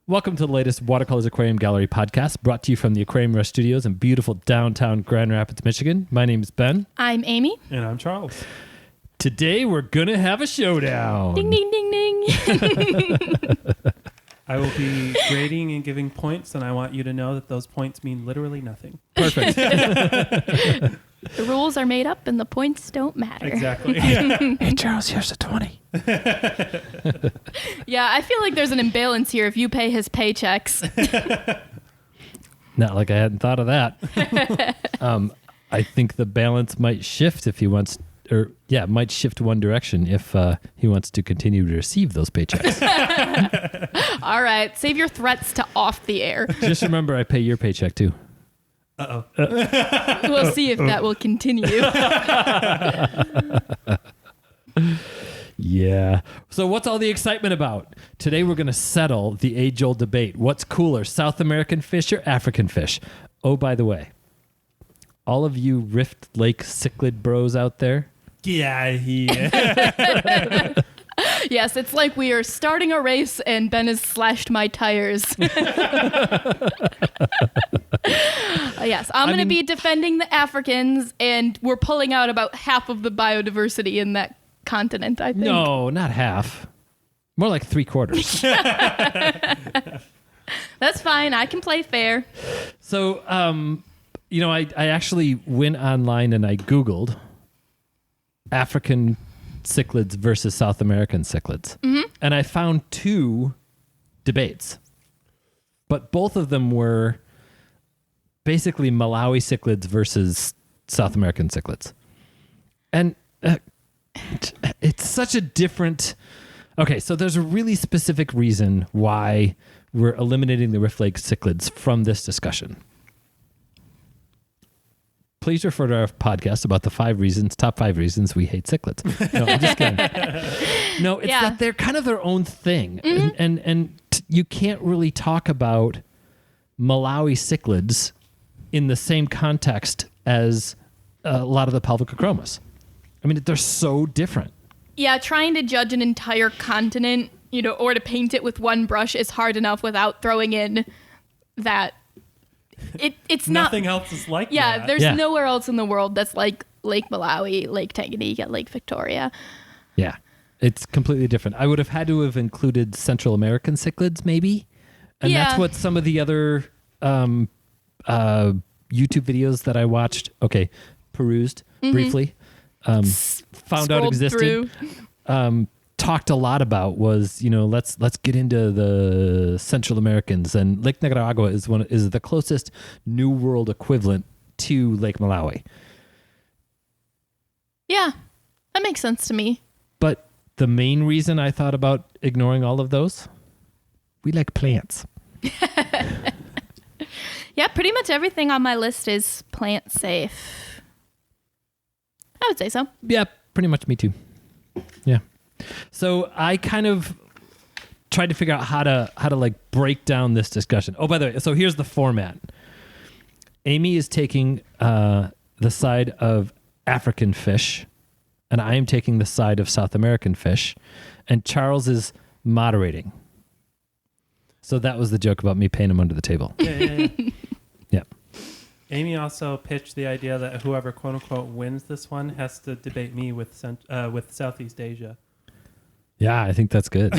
Welcome to the latest Watercolors Aquarium Gallery podcast, brought to you from the Aquarium Rush Studios in beautiful downtown Grand Rapids, Michigan. My name is Ben. I'm Amy. And I'm Charles. Today we're going to have a showdown. Ding, ding, ding, ding. I will be grading and giving points, and I want you to know that those points mean literally nothing. Perfect. The rules are made up and the points don't matter. Exactly. Hey, Charles, here's a 20. Yeah, I feel like there's an imbalance here if you pay his paychecks. Not like I hadn't thought of that. I think the balance might shift if he wants, might shift one direction if he wants to continue to receive those paychecks. All right, save your threats to off the air. Just remember, I pay your paycheck too. Uh-oh. We'll see if that will continue. Yeah. So what's all the excitement about? Today we're going to settle the age-old debate. What's cooler, South American fish or African fish? Oh, by the way, all of you Rift Lake cichlid bros out there, Yeah, yeah. Yes, it's like we are starting a race and Ben has slashed my tires. Yes, I'm going to be defending the Africans, and we're pulling out about half of the biodiversity in that continent, I think. No, not half. More like 3/4. That's fine. I can play fair. So, I actually went online and I Googled African cichlids versus South American cichlids. Mm-hmm. And I found two debates. But both of them were basically Malawi cichlids versus South American cichlids. And it's such a different... Okay, so there's a really specific reason why we're eliminating the Rift Lake cichlids from this discussion. Please refer to our podcast about the top 5 reasons we hate cichlids. No, I'm just kidding. No, it's that they're kind of their own thing. Mm-hmm. And you can't really talk about Malawi cichlids in the same context as a lot of the Pelvicochromas. I mean, they're so different. Yeah, trying to judge an entire continent, or to paint it with one brush is hard enough without throwing in that it's Nothing else is like that. Yeah, there's nowhere else in the world that's like Lake Malawi, Lake Tanganyika, Lake Victoria. Yeah, it's completely different. I would have had to have included Central American cichlids, maybe. And that's what some of the other YouTube videos that I watched, perused briefly, found out existed, talked a lot about was, let's get into the Central Americans, and Lake Nicaragua is the closest New World equivalent to Lake Malawi. Yeah, that makes sense to me. But the main reason I thought about ignoring all of those, we like plants. Yeah, pretty much everything on my list is plant safe. I would say so. Yeah, pretty much me too. Yeah. So I kind of tried to figure out how to like break down this discussion. Oh, by the way, so here's the format. Amy is taking the side of African fish, and I am taking the side of South American fish, and Charles is moderating. So that was the joke about me paying him under the table. Yeah. Yeah. Amy also pitched the idea that whoever "quote unquote" wins this one has to debate me with Southeast Asia. Yeah, I think that's good.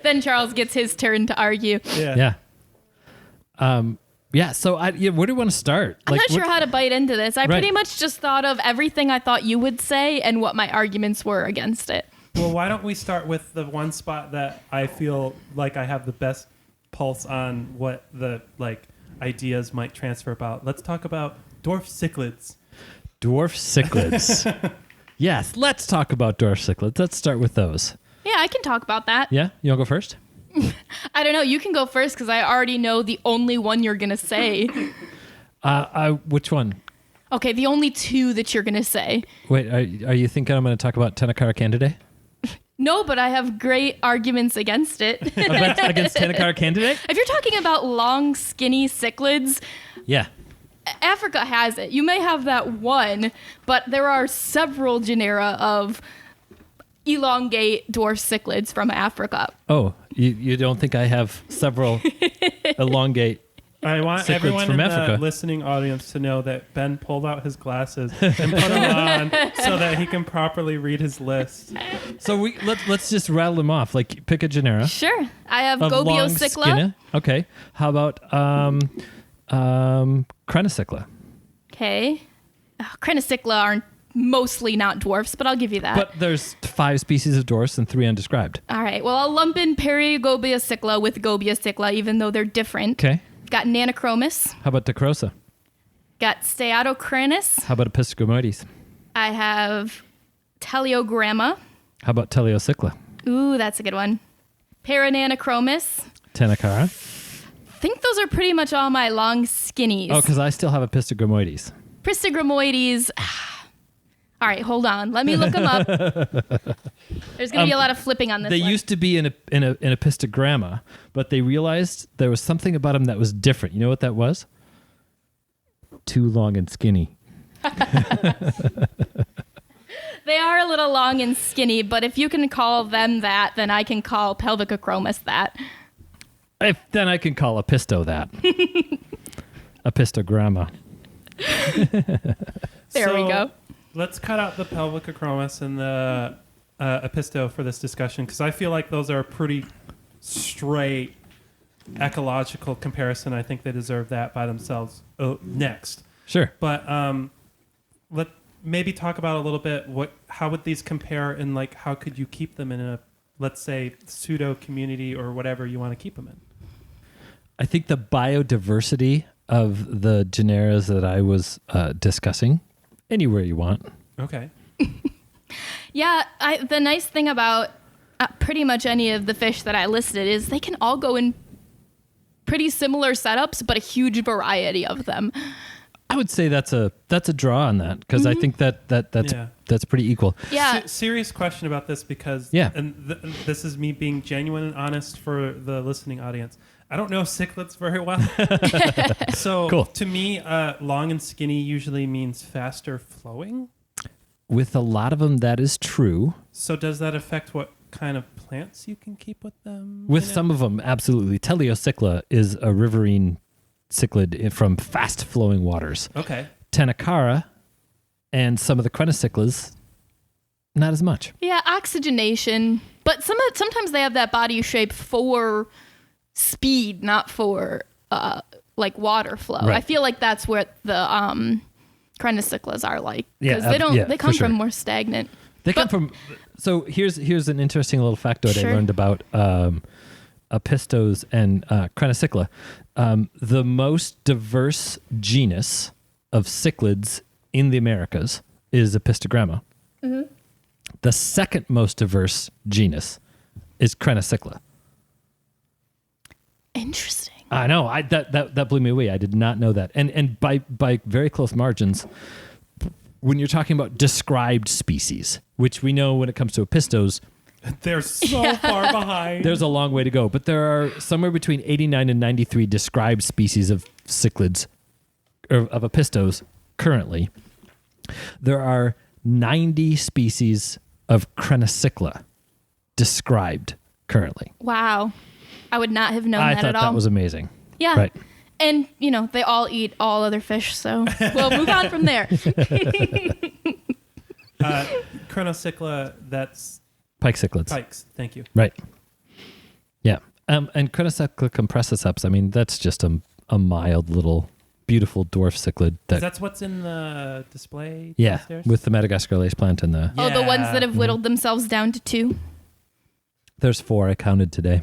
Then Charles gets his turn to argue. Yeah. So where do you want to start? I'm not sure how to bite into this. I pretty much just thought of everything I thought you would say and what my arguments were against it. Well, why don't we start with the one spot that I feel like I have the best pulse on what the ideas might transfer about. Let's talk about dwarf cichlids. Dwarf cichlids. Yes, let's talk about dwarf cichlids. Let's start with those. Yeah, I can talk about that. Yeah? You want to go first? I don't know. You can go first because I already know the only one you're going to say. Which one? Okay, the only two that you're going to say. Wait, are you thinking I'm going to talk about Tenacara candidate? No, but I have great arguments against it. Against Tenacara candidate? If you're talking about long, skinny cichlids, Yeah. Africa has it. You may have that one, but there are several genera of elongate dwarf cichlids from Africa. Oh, you don't think I have several elongate? I want cichlids everyone from in Africa. the listening audience to know that Ben pulled out his glasses and put them on so that he can properly read his list. So let's just rattle them off. Like pick a genera Sure. I have of long Gobiocichla. skinna. Okay. How about Crenocycla? Okay. Crenocycla are mostly not dwarfs, but I'll give you that. But there's 5 species of dwarfs and 3 undescribed. All right. Well, I'll lump in Perigobiocichla with Gobiocichla, even though they're different. Okay. Got Nanochromis. How about Dicrosa? Got Steatocranus. How about Epistrogomoides? I have Teleogramma. How about Teleocycla? Ooh, that's a good one. Parananochromis. Tenacara? I think those are pretty much all my long skinnies. Oh, because I still have Epistrogomoides. Pristigramoides. All right, hold on. Let me look them up. There's going to be a lot of flipping on this They one. used to be in a pistogramma, but they realized there was something about them that was different. You know what that was? Too long and skinny. They are a little long and skinny, but if you can call them that, then I can call Pelvicochromis that. Then I can call Episto that. Epistogramma. There we go. Let's cut out the pelvicochromis and the episto for this discussion because I feel like those are a pretty straight ecological comparison. I think they deserve that by themselves. Next. Sure. But let maybe talk about a little bit how would these compare and like how could you keep them in a, let's say, pseudo community or whatever you want to keep them in? I think the biodiversity of the genera that I was discussing, anywhere you want. Okay. Yeah, the nice thing about pretty much any of the fish that I listed is they can all go in pretty similar setups, but a huge variety of them. I would say that's a draw on that because I think that's pretty equal. Yeah. Serious question about this because this is me being genuine and honest for the listening audience. I don't know cichlids very well. So cool. To me, long and skinny usually means faster flowing. With a lot of them, that is true. So does that affect what kind of plants you can keep with them? With some of them, absolutely. Teleocycla is a riverine cichlid from fast-flowing waters. Okay. Tenacara and some of the Crenocyclas, not as much. Yeah, oxygenation. But sometimes they have that body shape for speed, not for like water flow. Right. I feel like that's what the Crenocyclas are like because Yeah, they come for sure. from more stagnant. They come from. So here's an interesting little factoid Sure. I learned about Epistos and Crenocycla. The most diverse genus of cichlids in the Americas is Epistogramma. Mm-hmm. The second most diverse genus is Crenocycla. Interesting. I know. That blew me away. I did not know that. And by very close margins, when you're talking about described species, which we know when it comes to Epistos, They're so far behind. there's a long way to go. But there are somewhere between 89 and 93 described species of cichlids, or of Epistos currently. There are 90 species of Crenocycla described currently. Wow. I would not have known I that thought at all. that was amazing. Yeah. Right. And, they all eat all other fish, so we'll move on from there. Crenocycla, that's Pike cichlids. pikes. Thank you. Right. Yeah. And Crenocycla compressiceps, I mean, that's just a mild little beautiful dwarf cichlid. That's what's in the display Yeah, downstairs? with the Madagascar lace plant and the... Oh, the ones Yeah. that have whittled themselves down to 2. There's 4 I counted today.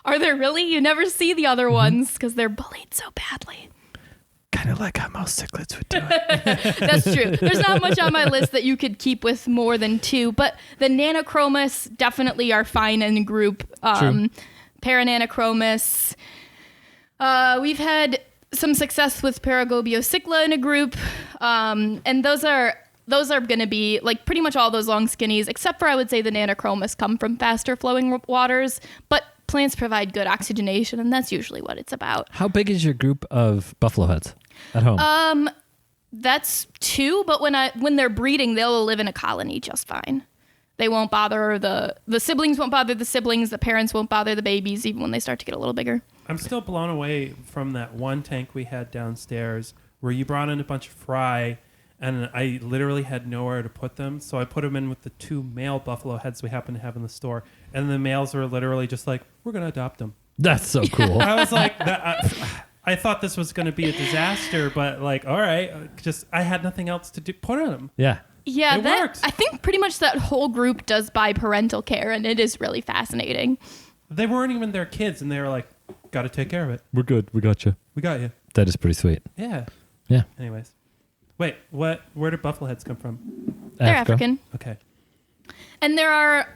Are there really? You never see the other ones because they're bullied so badly. Kind of like how most cichlids would do it. That's true. There's not much on my list that you could keep with more than 2, but the Nanochromis definitely are fine in a group. True. Parananochromis. We've had some success with Paragobiocichla in a group, and those are going to be like pretty much all those long skinnies, except for I would say the Nanochromis come from faster flowing waters, but plants provide good oxygenation, and that's usually what it's about. How big is your group of buffalo heads at home? That's 2, but when they're breeding, they'll live in a colony just fine. They won't bother the siblings won't bother the siblings. The parents won't bother the babies, even when they start to get a little bigger. I'm still blown away from that one tank we had downstairs where you brought in a bunch of fry, and I literally had nowhere to put them. So I put them in with the 2 male buffalo heads we happen to have in the store. And the males were literally just like, we're going to adopt them. That's so cool. I was like, I thought this was going to be a disaster, but like, all right, I had nothing else to put on them. Yeah. Yeah, It worked. I think pretty much that whole group does biparental care, and it is really fascinating. They weren't even their kids, and they were like, got to take care of it. We're good. We got you. We got you. That is pretty sweet. Yeah. Yeah. Anyways. Wait, where did buffalo heads come from? They're Africa. African. Okay. And there are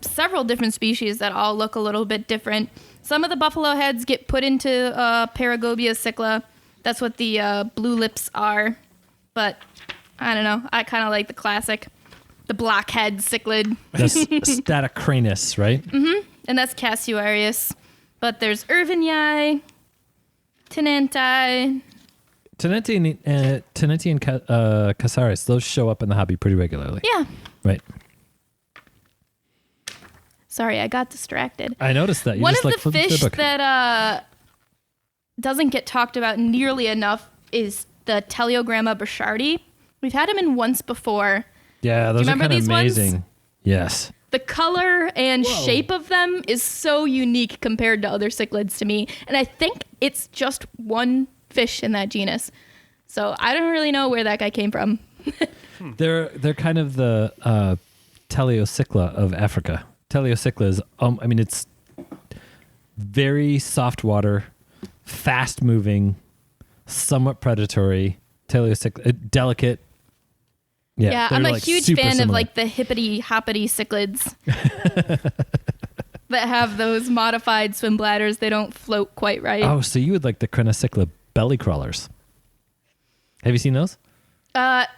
several different species that all look a little bit different. Some of the buffalo heads get put into Paragobia cycla. That's what the blue lips are. But I don't know. I kind of like the classic, the blackhead cichlid. That's Statocranus, right? Mm-hmm. And that's Casuarius. But there's Irvini, Tenenti. Tenenti and Casaris, those show up in the hobby pretty regularly. Yeah. Right. Sorry, I got distracted. I noticed that. You One just, of like, the flipped fish the book. that doesn't get talked about nearly enough is the Teleogramma burchardi. We've had him in once before. Yeah, those are remember kind of these ones? amazing. Yes. The color and shape of them is so unique compared to other cichlids to me. And I think it's just one fish in that genus. So I don't really know where that guy came from. They're kind of the Teleocycla of Africa. Teleocycla is, it's very soft water, fast moving, somewhat predatory. Teleocycla, delicate. Yeah, they're, I'm a like, huge super fan of similar. like the hippity hoppity cichlids that have those modified swim bladders. They don't float quite right. Oh, so you would like the Crenocycla belly crawlers. Have you seen those?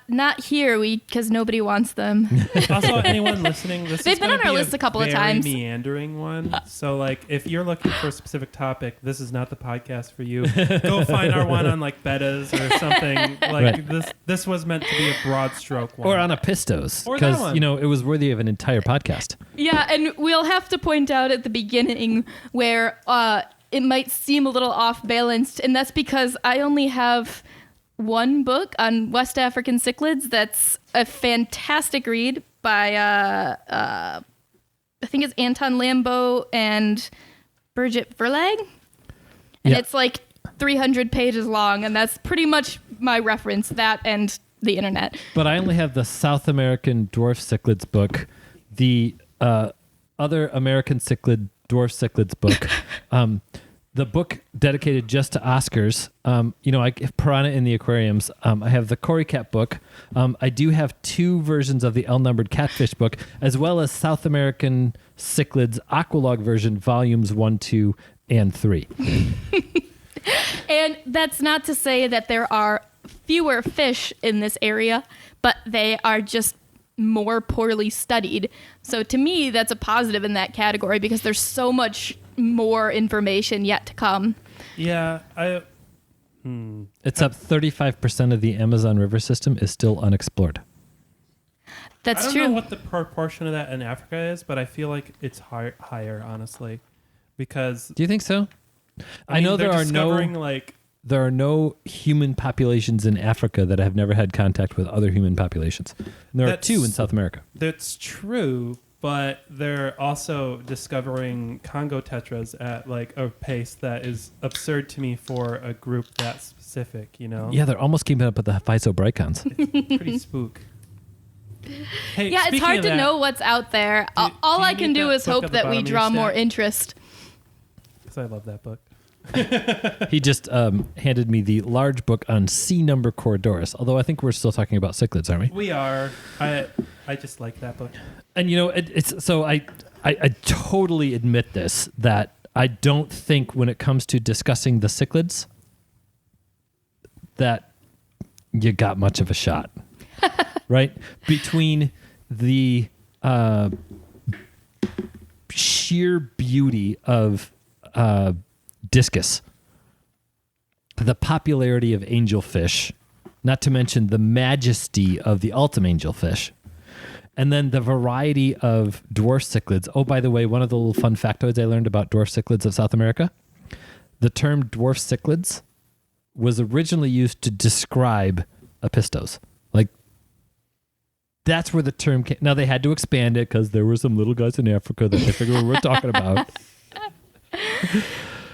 Not here, because nobody wants them. Also, anyone listening, They've been on our list a couple of times. Meandering one. So, like, if you're looking for a specific topic, this is not the podcast for you. Go find our one on like bettas or something. Like Right. this was meant to be a broad stroke one. Or on a pistos. Or that Because, one. it was worthy of an entire podcast. Yeah, and we'll have to point out at the beginning where it might seem a little off balanced, and that's because I only have one book on West African cichlids that's a fantastic read by I think it's Anton Lambeau and Birgit Verlag, and Yeah. it's like 300 pages long, and that's pretty much my reference, that and the internet. But I only have the South American dwarf cichlids book, the other American cichlid dwarf cichlids book, the book dedicated just to Oscars. I give Piranha in the aquariums. I have the Cory Cat book. I do have 2 versions of the L-numbered catfish book, as well as South American cichlids Aqualog version, volumes 1, 2, and 3. And that's not to say that there are fewer fish in this area, but they are just more poorly studied. So to me, that's a positive in that category because there's so much more information yet to come. Yeah, It's up 35% of the Amazon River system is still unexplored. That's I don't true. know what the proportion of that in Africa is, but I feel like it's higher, honestly, because Do you think so? I mean, know they're there are discovering, like, there are no human populations in Africa that have never had contact with other human populations. And there are That's- 2 in South America. that's true, but they're also discovering Congo tetras at like a pace that is absurd to me for a group that specific, Yeah, they're almost keeping up with the physobricons. Pretty spook. Hey, Yeah, it's speaking hard of to that, know what's out there. All do I you can need do that is book hope at the that we bottom of your draw more stack? interest. 'Cause I love that book. He just handed me the large book on C number Corridorus, although I think we're still talking about cichlids, aren't we? We are. I just like that book. And it's so I totally admit this, that I don't think when it comes to discussing the cichlids that you got much of a shot. Right? Between the sheer beauty of discus, the popularity of angelfish, not to mention the majesty of the ultimate angelfish, And then the variety of dwarf cichlids. Oh, by the way, one of the little fun factoids I learned about dwarf cichlids of South America, the term dwarf cichlids was originally used to describe apistos. Like, that's where the term came. Now, they had to expand it because there were some little guys in Africa that they figured we were talking about.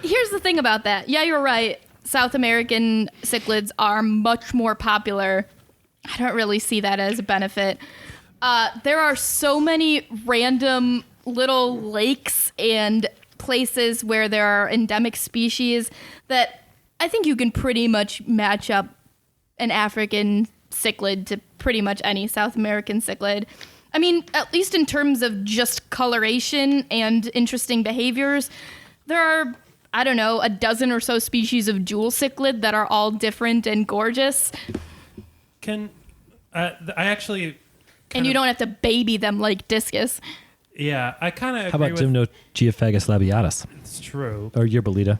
Here's the thing about that. Yeah, you're right. South American cichlids are much more popular. I don't really see that as a benefit. There are so many random little lakes and places where there are endemic species that I think you can pretty much match up an African cichlid to pretty much any South American cichlid. I mean, at least in terms of just coloration and interesting behaviors, there are, I don't know, a dozen or so species of jewel cichlid that are all different and gorgeous. I actually... And you don't have to baby them like discus. Yeah, I kind of How agree about with... Gymnogeophagus labiatus? It's true. Or Yearbolita?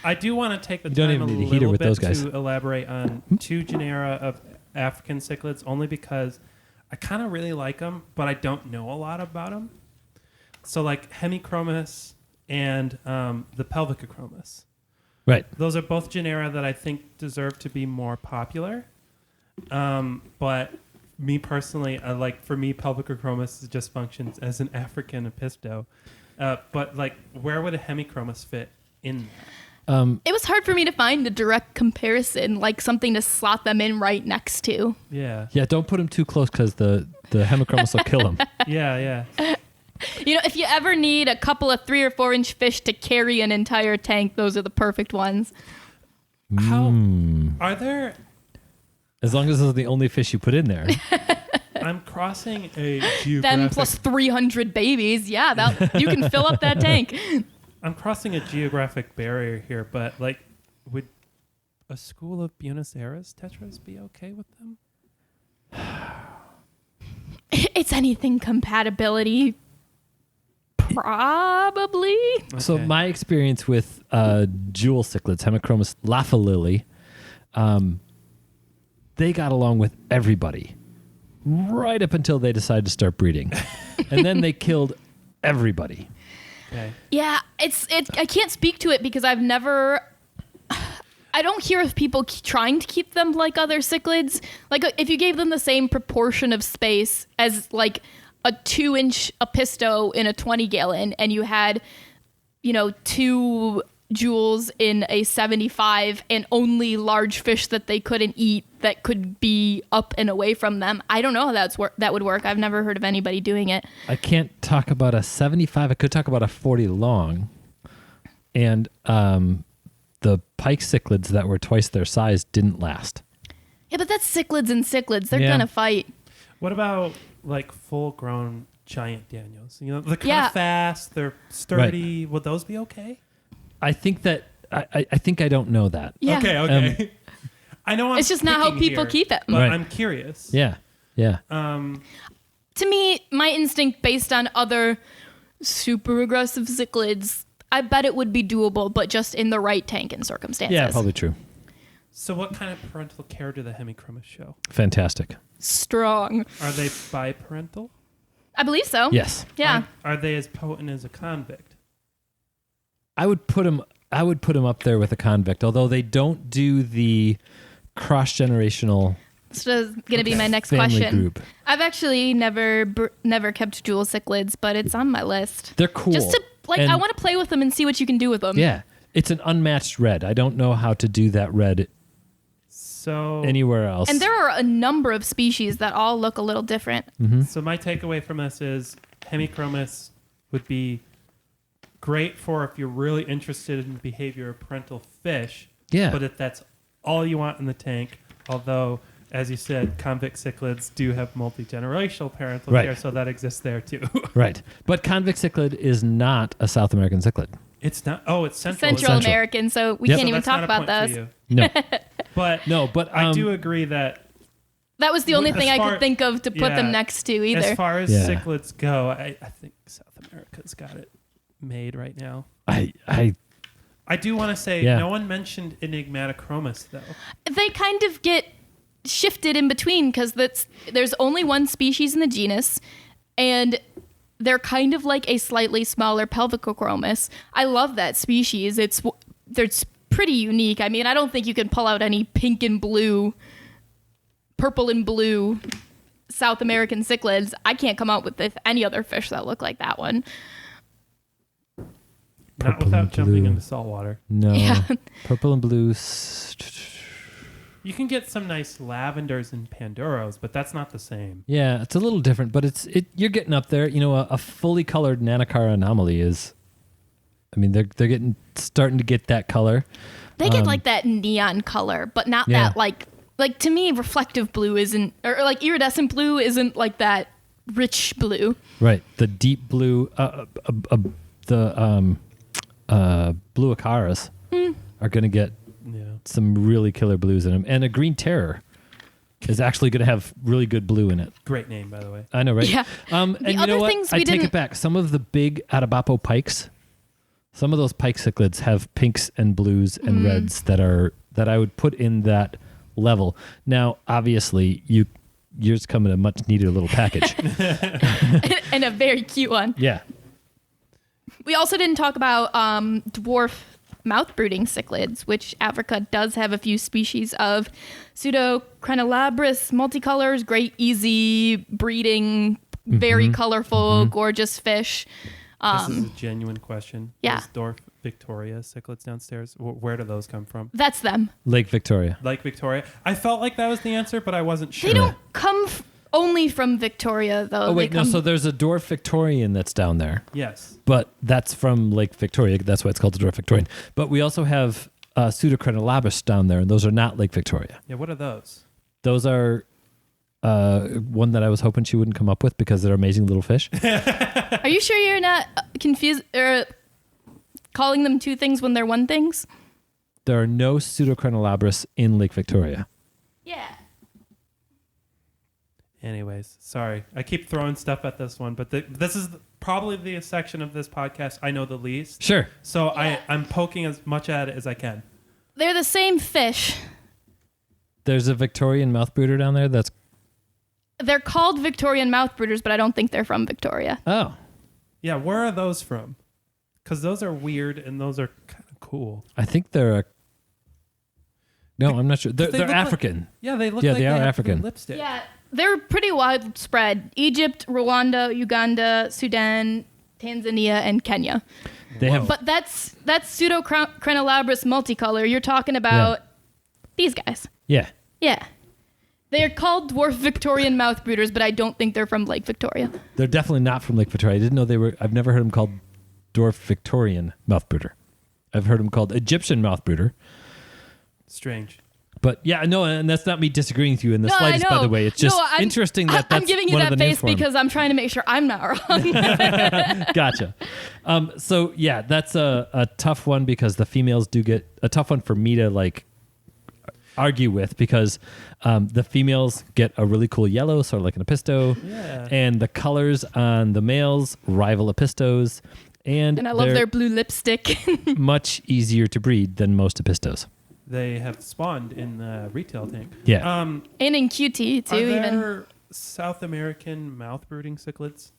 I do want to take the You don't time even a need a heater little with bit those guys. to elaborate on two genera of African cichlids, only because I kind of really like them, but I don't know a lot about them. So like Hemichromis and the Pelvicachromis. Right. Those are both genera that I think deserve to be more popular. But me personally, for me, Pelvicachromis just functions as an African apisto. But like, where would a Hemichromis fit in that? It was hard for me to find a direct comparison, like something to slot them in right next to. Yeah. Yeah, don't put them too close because the Hemichromis will kill them. Yeah. You know, if you ever need a couple of 3 or 4 inch fish to carry an entire tank, those are the perfect ones. How are there? As long as those are the only fish you put in there. I'm crossing a geographic. Then plus 300 babies, yeah, you can fill up that tank. I'm crossing a geographic barrier here, but like, would a school of Buenos Aires tetras be okay with them? It's anything compatibility. Probably. So Okay. my experience with jewel cichlids, Hemichromis laphilili, they got along with everybody right up until they decided to start breeding. And then they killed everybody. Okay. Yeah, I can't speak to it because I don't hear of people trying to keep them like other cichlids. Like if you gave them the same proportion of space as like a 2-inch apisto in a 20 gallon and you had, 2 jewels in a 75 and only large fish that they couldn't eat that could be up and away from them. I don't know how that would work. I've never heard of anybody doing it. I can't talk about a 75. I could talk about a 40 long. And the pike cichlids that were twice their size didn't last. Yeah, but that's cichlids and cichlids. They're Yeah. gonna fight. What about like full-grown giant Daniels? They're kind Yeah. of fast. They're sturdy. Would those be okay? I think that I think I don't know that. Yeah. Okay. I know It's just not how picking people here, keep it. But Right. I'm curious. Yeah. To me, my instinct based on other super aggressive cichlids, I bet it would be doable, but just in the right tank and circumstances. Yeah, probably true. So what kind of parental care do the Hemichromis show? Fantastic. Strong. Are they biparental? I believe so. Yes. Yeah. Are they as potent as a convict? I would put them up there with a convict, although they don't do the cross-generational This is going to be my next family question. group. I've actually never kept jewel cichlids, but it's on my list. They're cool. Just to And- I want to play with them and see what you can do with them. Yeah. It's an unmatched red. I don't know how to do that red So anywhere else. And there are a number of species that all look a little different. So my takeaway from this is Hemichromis would be great for if you're really interested in the behavior of parental fish. Yeah. But if that's all you want in the tank, although, as you said, convict cichlids do have multi-generational parental Right. care, so that exists there too. Right. But convict cichlid is not a South American cichlid. It's not. Oh, it's Central. Central Central. American, so we Yep. can't So even that's talk not a about point for those. you. No. But No, but I do agree that That was the only As thing I far- could think of to put yeah, them next to as either. far as Yeah. cichlids go, I think South America's got it made right now. I I do want to say Yeah. no one mentioned Enigmatochromis though. They kind of get shifted in between because there's only one species in the genus, and they're kind of like a slightly smaller pelvicochromis. I love that species. It's pretty unique. I mean, I don't think you can pull out any pink and blue, purple and blue South American cichlids. I can't come up with any other fish that look like that one. Not without jumping into salt water. No. Yeah. Purple and blue. You can get some nice lavenders and panduros, but that's not the same. Yeah, it's a little different, but you're getting up there. You know, a fully colored Nanocara anomaly is, I mean, they're starting to get that color. They get like that neon color, but not that like to me, reflective blue isn't, or like iridescent blue isn't like that rich blue. Right. The deep blue, the blue Acaras are going to get some really killer blues in them. And a green terror is actually going to have really good blue in it. Great name, by the way. I know, right? Yeah. And you know what? I take it back. Some of the big Atabapo pikes, some of those pike cichlids have pinks and blues and reds that I would put in that level. Now, obviously, yours come in a much neater little package. And a very cute one. Yeah. We also didn't talk about dwarf mouth-brooding cichlids, which Africa does have a few species of. Pseudocrenolabris multicolors, great, easy breeding, very colorful, gorgeous fish. This is a genuine question. Yeah. Those Dwarf Victoria cichlids downstairs, where do those come from? That's them. Lake Victoria. Lake Victoria. I felt like that was the answer, but I wasn't sure. They don't come only from Victoria, though. Oh, wait, no, so there's a Dwarf Victorian that's down there. Yes. But that's from Lake Victoria. That's why it's called the Dwarf Victorian. But we also have Pseudocrenolabris down there, and those are not Lake Victoria. Yeah, what are those? Those are one that I was hoping she wouldn't come up with because they're amazing little fish. Are you sure you're not confused or calling them two things when they're one things? There are no Pseudocrenolabris in Lake Victoria. Yeah. Anyways, sorry. I keep throwing stuff at this one, but this is probably the section of this podcast I know the least. Sure. So I'm poking as much at it as I can. They're the same fish. There's a Victorian mouth brooder down there that's... They're called Victorian mouth brooders, but I don't think they're from Victoria. Oh. Yeah, where are those from? Because those are weird and those are kind of cool. I think they're... No, I'm not sure. They're African. Yeah, they look Yeah, like they are have African. lipstick. Yeah, they're pretty widespread. Egypt, Rwanda, Uganda, Sudan, Tanzania, and Kenya. They have... But that's Pseudocrenolabris multicolor. You're talking about these guys. Yeah. Yeah. They are called dwarf Victorian mouth brooders, but I don't think they're from Lake Victoria. They're definitely not from Lake Victoria. I didn't know they were... I've never heard them called Dwarf Victorian mouth brooder. I've heard them called Egyptian mouth brooder. Strange. But yeah, no, and that's not me disagreeing with you in the slightest, by the way. It's just interesting that that's I'm giving you one of that the names face for 'em. because I'm trying to make sure I'm not wrong. Gotcha. So yeah, that's a tough one because the females do get a tough one for me to like argue with because the females get a really cool yellow, sort of like an apisto, and the colors on the males rival apistos, and I love their blue lipstick. much easier to breed than most apistos. They have spawned in the retail tank. Yeah. And in QT too, Are even. there South American mouth brooding cichlids?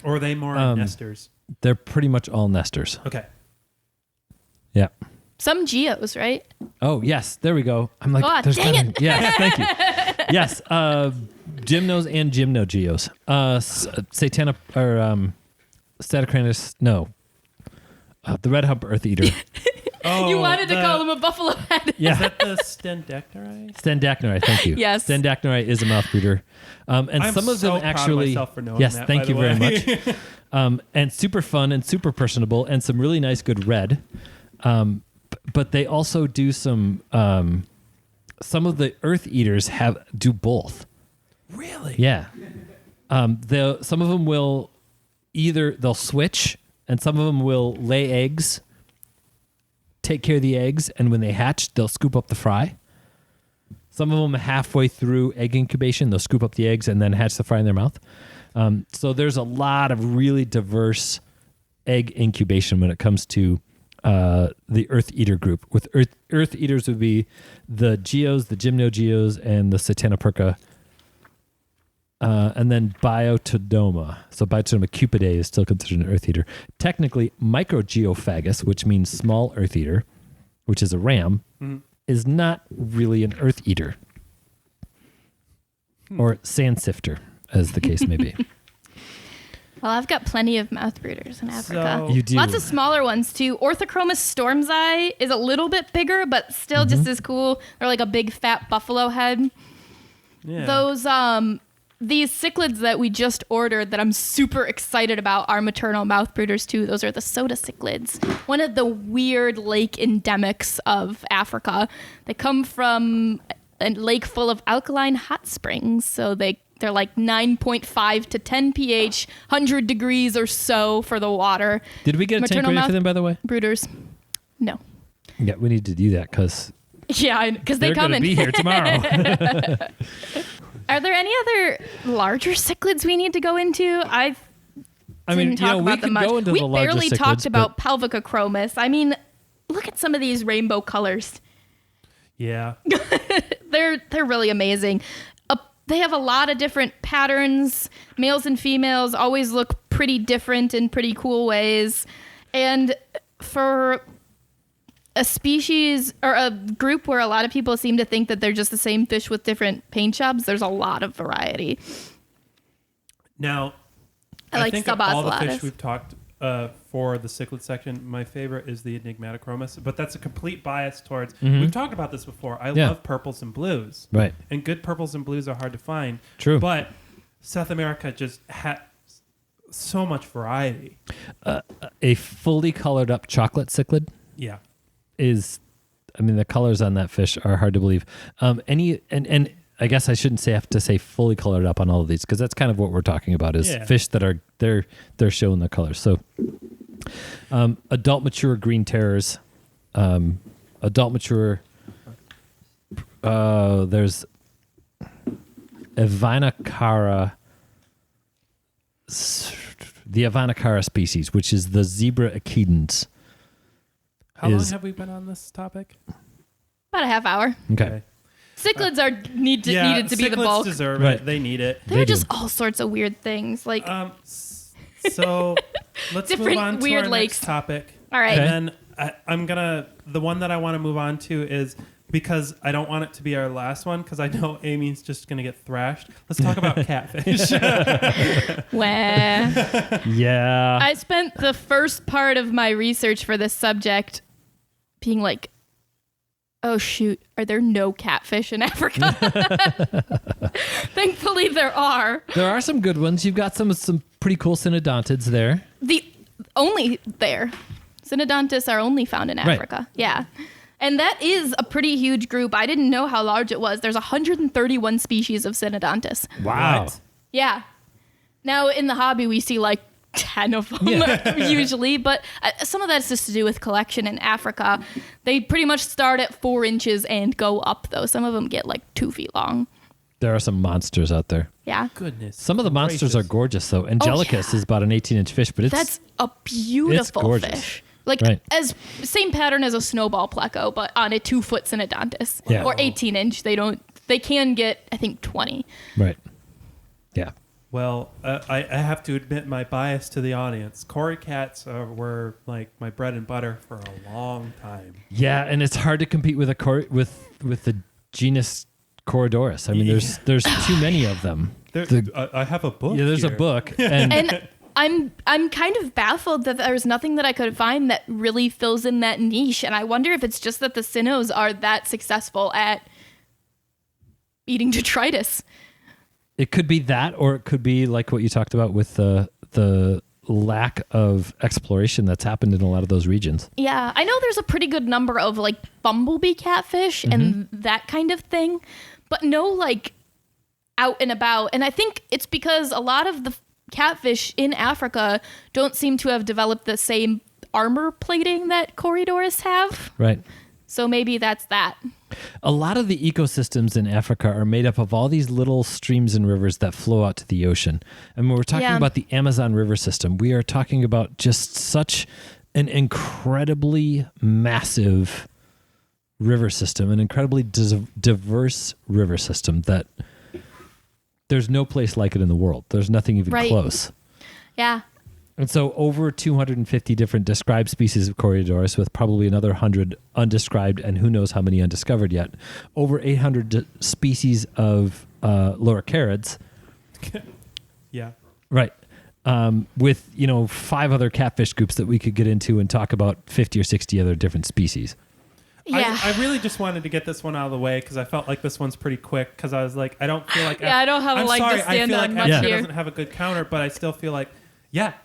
Or are they more nesters? They're pretty much all nesters. Okay. Yeah. Some geos, right? Oh, yes. There we go. I'm like, Oh, there's dang gotta it. be- Yes, thank you. Yes. Gymnos and gymnogeos. Satana or Statocranus, no. The red hump earth eater. Oh, You wanted to call them a buffalo head. Yeah. Is that the Stendecteri? Stendacneri, thank you. Yes. Stendacneri is a mouth breeder. And I'm some of so them proud of actually. myself for knowing yes, that, thank by you the very way. much. And super fun and super personable and some really nice good red. But they also do some of the earth eaters do both. Really? Yeah. Some of them will they'll switch and some of them will lay eggs, take care of the eggs, and when they hatch, they'll scoop up the fry. Some of them halfway through egg incubation, they'll scoop up the eggs and then hatch the fry in their mouth. So there's a lot of really diverse egg incubation when it comes to the Earth Eater group. With Earth Eaters would be the geos, the gymnogeos, and the Satanoperca. And then Biotodoma. So Biotodoma cupidae is still considered an Earth Eater. Technically, Microgeophagus, which means small Earth Eater, which is a ram, is not really an Earth Eater. Or sand sifter, as the case may be. Well, I've got plenty of mouth brooders in Africa. So- You do. Lots of smaller ones too. Orthochromis stormsii is a little bit bigger, but still just as cool. They're like a big fat buffalo head. Yeah. Those these cichlids that we just ordered that I'm super excited about are maternal mouth brooders too. Those are the soda cichlids, one of the weird lake endemics of Africa. They come from a lake full of alkaline hot springs, so they're like 9.5 to 10 pH, 100 degrees or so for the water. Did we get a tank Maternal ready mouth for them, by the way? brooders. No. Yeah, we need to do that because Yeah, because they they're come going to in. be here tomorrow. Are there any other larger cichlids we need to go into? I mean, didn't talk we about them could much. go into We the larger barely cichlids, talked about but- Pelvicochromis. I mean, look at some of these rainbow colors. Yeah. They're really amazing. They have a lot of different patterns. Males and females always look pretty different in pretty cool ways. And for a species or a group where a lot of people seem to think that they're just the same fish with different paint jobs, there's a lot of variety. Now, I like think of all the fish Subocellatus. we've talked for the cichlid section, my favorite is the Enigmatochromis, but that's a complete bias towards. We've talked about this before. I Yeah. love purples and blues, Right. and good purples and blues are hard to find. True. But South America just has so much variety. A fully colored up chocolate cichlid Yeah. is, I mean, the colors on that fish are hard to believe. And I guess I shouldn't have to say fully colored up on all of these because that's kind of what we're talking about is Yeah. fish that are they're showing the colors. So adult mature green terrors, adult mature. There's Avanacara, the Avanacara species, which is the zebra echidens. How long Is- have we been on this topic? About a half hour. Okay. Cichlids needed to be the cichlids bulk. deserve Right. it. They need it. They're They just do. all sorts of weird things. Like, So let's move Different on to weird our lakes. next topic. all right. Okay. And then the one that I want to move on to is because I don't want it to be our last one because I know Amy's just going to get thrashed. Let's talk about catfish. Well, Yeah. I spent the first part of my research for this subject being like, oh shoot, are there no catfish in Africa? Thankfully there are. There are some good ones. You've got some pretty cool synodontids there. The only there. Synodontists are only found in Right. Africa. Yeah. And that is a pretty huge group. I didn't know how large it was. There's 131 species of Synodontis. Wow. What? Yeah. Now in the hobby we see like 10 of them usually, but some of that's just to do with collection in Africa. They pretty much start at 4 inches and go up though. Some of them get like 2 feet long. There are some monsters out there. Yeah. Goodness. Some of the monsters are gracious. gorgeous, though. Angelicus is about an 18-inch fish, but it's That's a beautiful gorgeous. fish. Like Right. as same pattern as a snowball pleco, but on a 2-foot synodontis. Yeah. Or 18-inch. They can get I think 20. right. Yeah. Well, I have to admit my bias to the audience. Cory cats were like my bread and butter for a long time. Yeah, and it's hard to compete with with the genus Corydoras. I mean, there's too many of them. I have a book. Yeah, there's a here. book, and And I'm kind of baffled that there's nothing that I could find that really fills in that niche. And I wonder if it's just that the Synos are that successful at eating detritus. it could be that, or it could be like what you talked about with the lack of exploration that's happened in a lot of those regions. Yeah, I know there's a pretty good number of like bumblebee catfish and that kind of thing, but no like out and about. And I think it's because a lot of the catfish in Africa don't seem to have developed the same armor plating that Corydoras have. Right. So maybe that's that. A lot of the ecosystems in Africa are made up of all these little streams and rivers that flow out to the ocean. And when we're talking Yeah. about the Amazon River system, we are talking about just such an incredibly massive river system, an incredibly diverse river system that there's no place like it in the world. There's nothing even close. Yeah. And so over 250 different described species of Corydoras, with probably another 100 undescribed and who knows how many undiscovered yet. Over 800 species of loricarids. Yeah. Right. With, 5 other catfish groups that we could get into and talk about 50 or 60 other different species. Yeah. I really just wanted to get this one out of the way because I felt like this one's pretty quick because I was like, I don't feel like... I don't have a leg to stand on much Africa here. doesn't have a good counter, but I still feel like,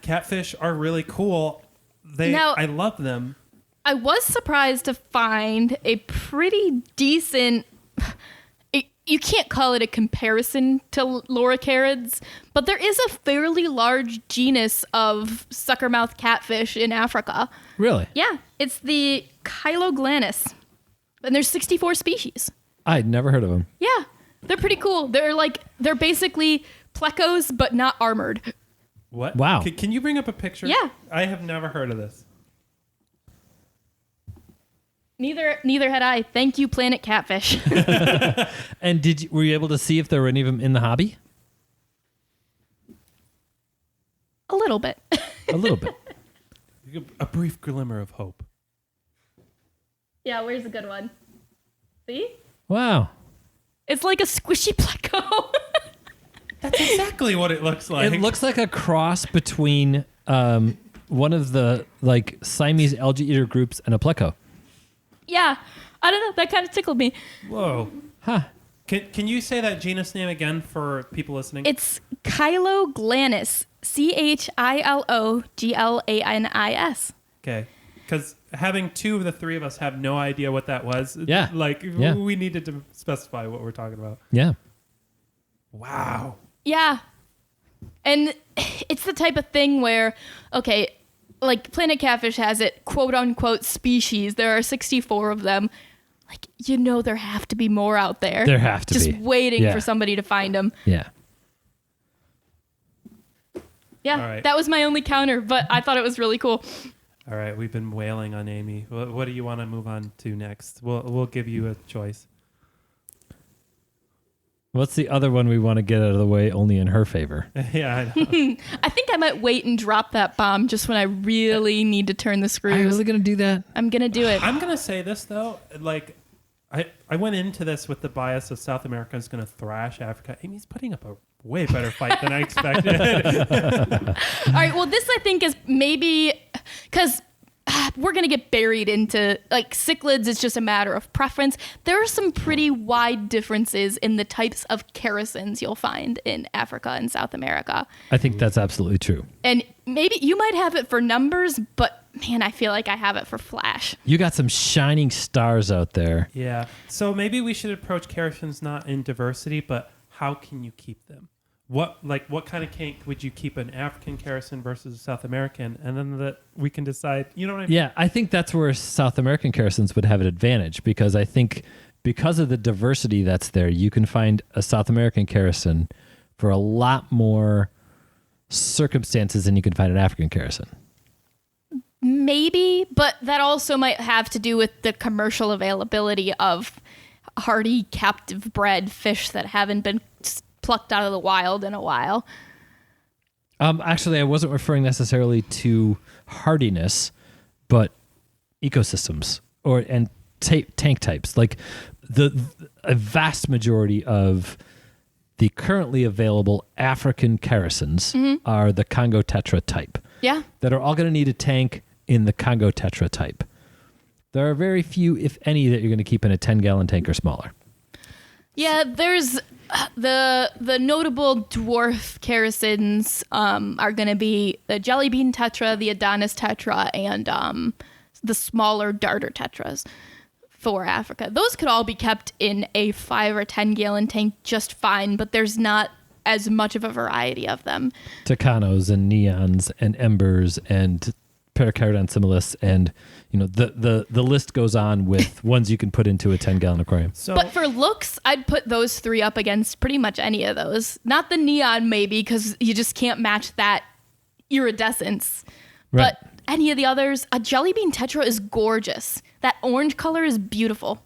catfish are really cool. I love them. I was surprised to find a pretty decent... You can't call it a comparison to loricarids, but there is a fairly large genus of suckermouth catfish in Africa. Really? Yeah, it's the Chiloglanus, and there's 64 species. I'd never heard of them. Yeah, they're pretty cool. They're basically plecos, but not armored. What? Wow. Can you bring up a picture? Yeah. I have never heard of this. Neither had I. Thank you, Planet Catfish. And were you able to see if there were any of them in the hobby? A little bit. A little bit. A brief glimmer of hope. Yeah, where's the good one? See? Wow. It's like a squishy pleco. That's exactly what it looks like. It looks like a cross between one of the Siamese algae eater groups and a pleco. Yeah, I don't know. That kind of tickled me. Whoa. Huh. Can you say that genus name again for people listening? It's Chiloglanus. Chiloglanis. Okay. Because having two of the three of us have no idea what that was. Yeah. We needed to specify what we're talking about. Yeah. Wow. Yeah. And it's the type of thing where, okay, Planet Catfish has it, quote unquote, species. There are 64 of them. There have to be more out there. There have to be. Just waiting for somebody to find them. Yeah. Yeah, All right. That was my only counter, but I thought it was really cool. All right. We've been wailing on Amy. What do you want to move on to next? We'll give you a choice. What's the other one we want to get out of the way only in her favor? Yeah, I know. I think I might wait and drop that bomb just when I really need to turn the screws. Are you really going to do that? I'm going to do it. I'm going to say this, though. I went into this with the bias of South America is going to thrash Africa. Amy's putting up a way better fight than I expected. All right, well, this I think is maybe... Because we're going to get buried into... cichlids is just a matter of preference. There are some pretty wide differences in the types of characins you'll find in Africa and South America. I think that's absolutely true. And maybe you might have it for numbers, but man, I feel like I have it for flash. You got some shining stars out there. Yeah. So maybe we should approach characins not in diversity, but how can you keep them? What kind of kink would you keep an African characin versus a South American? And then that we can decide, you know what I mean? Yeah, I think that's where South American characins would have an advantage because I think because of the diversity that's there, you can find a South American characin for a lot more circumstances than you can find an African characin. Maybe, but that also might have to do with the commercial availability of hardy captive bred fish that haven't been plucked out of the wild in a while. Actually, I wasn't referring necessarily to hardiness, but ecosystems and tank types. Like a vast majority of the currently available African characins are the Congo tetra type. Yeah. That are all going to need a tank in the Congo tetra type. There are very few, if any, that you're going to keep in a 10-gallon tank or smaller. Yeah, there's the notable dwarf characins are going to be the jellybean tetra, the Adonis tetra, and the smaller darter tetras for Africa. Those could all be kept in a 5 or 10-gallon tank just fine, but there's not as much of a variety of them. Tucanos and neons and embers and Paracharodon similis, and the list goes on with ones you can put into a 10-gallon aquarium. But for looks, I'd put those three up against pretty much any of those. Not the neon, maybe, because you just can't match that iridescence. Right. But any of the others. A jelly bean tetra is gorgeous. That orange color is beautiful.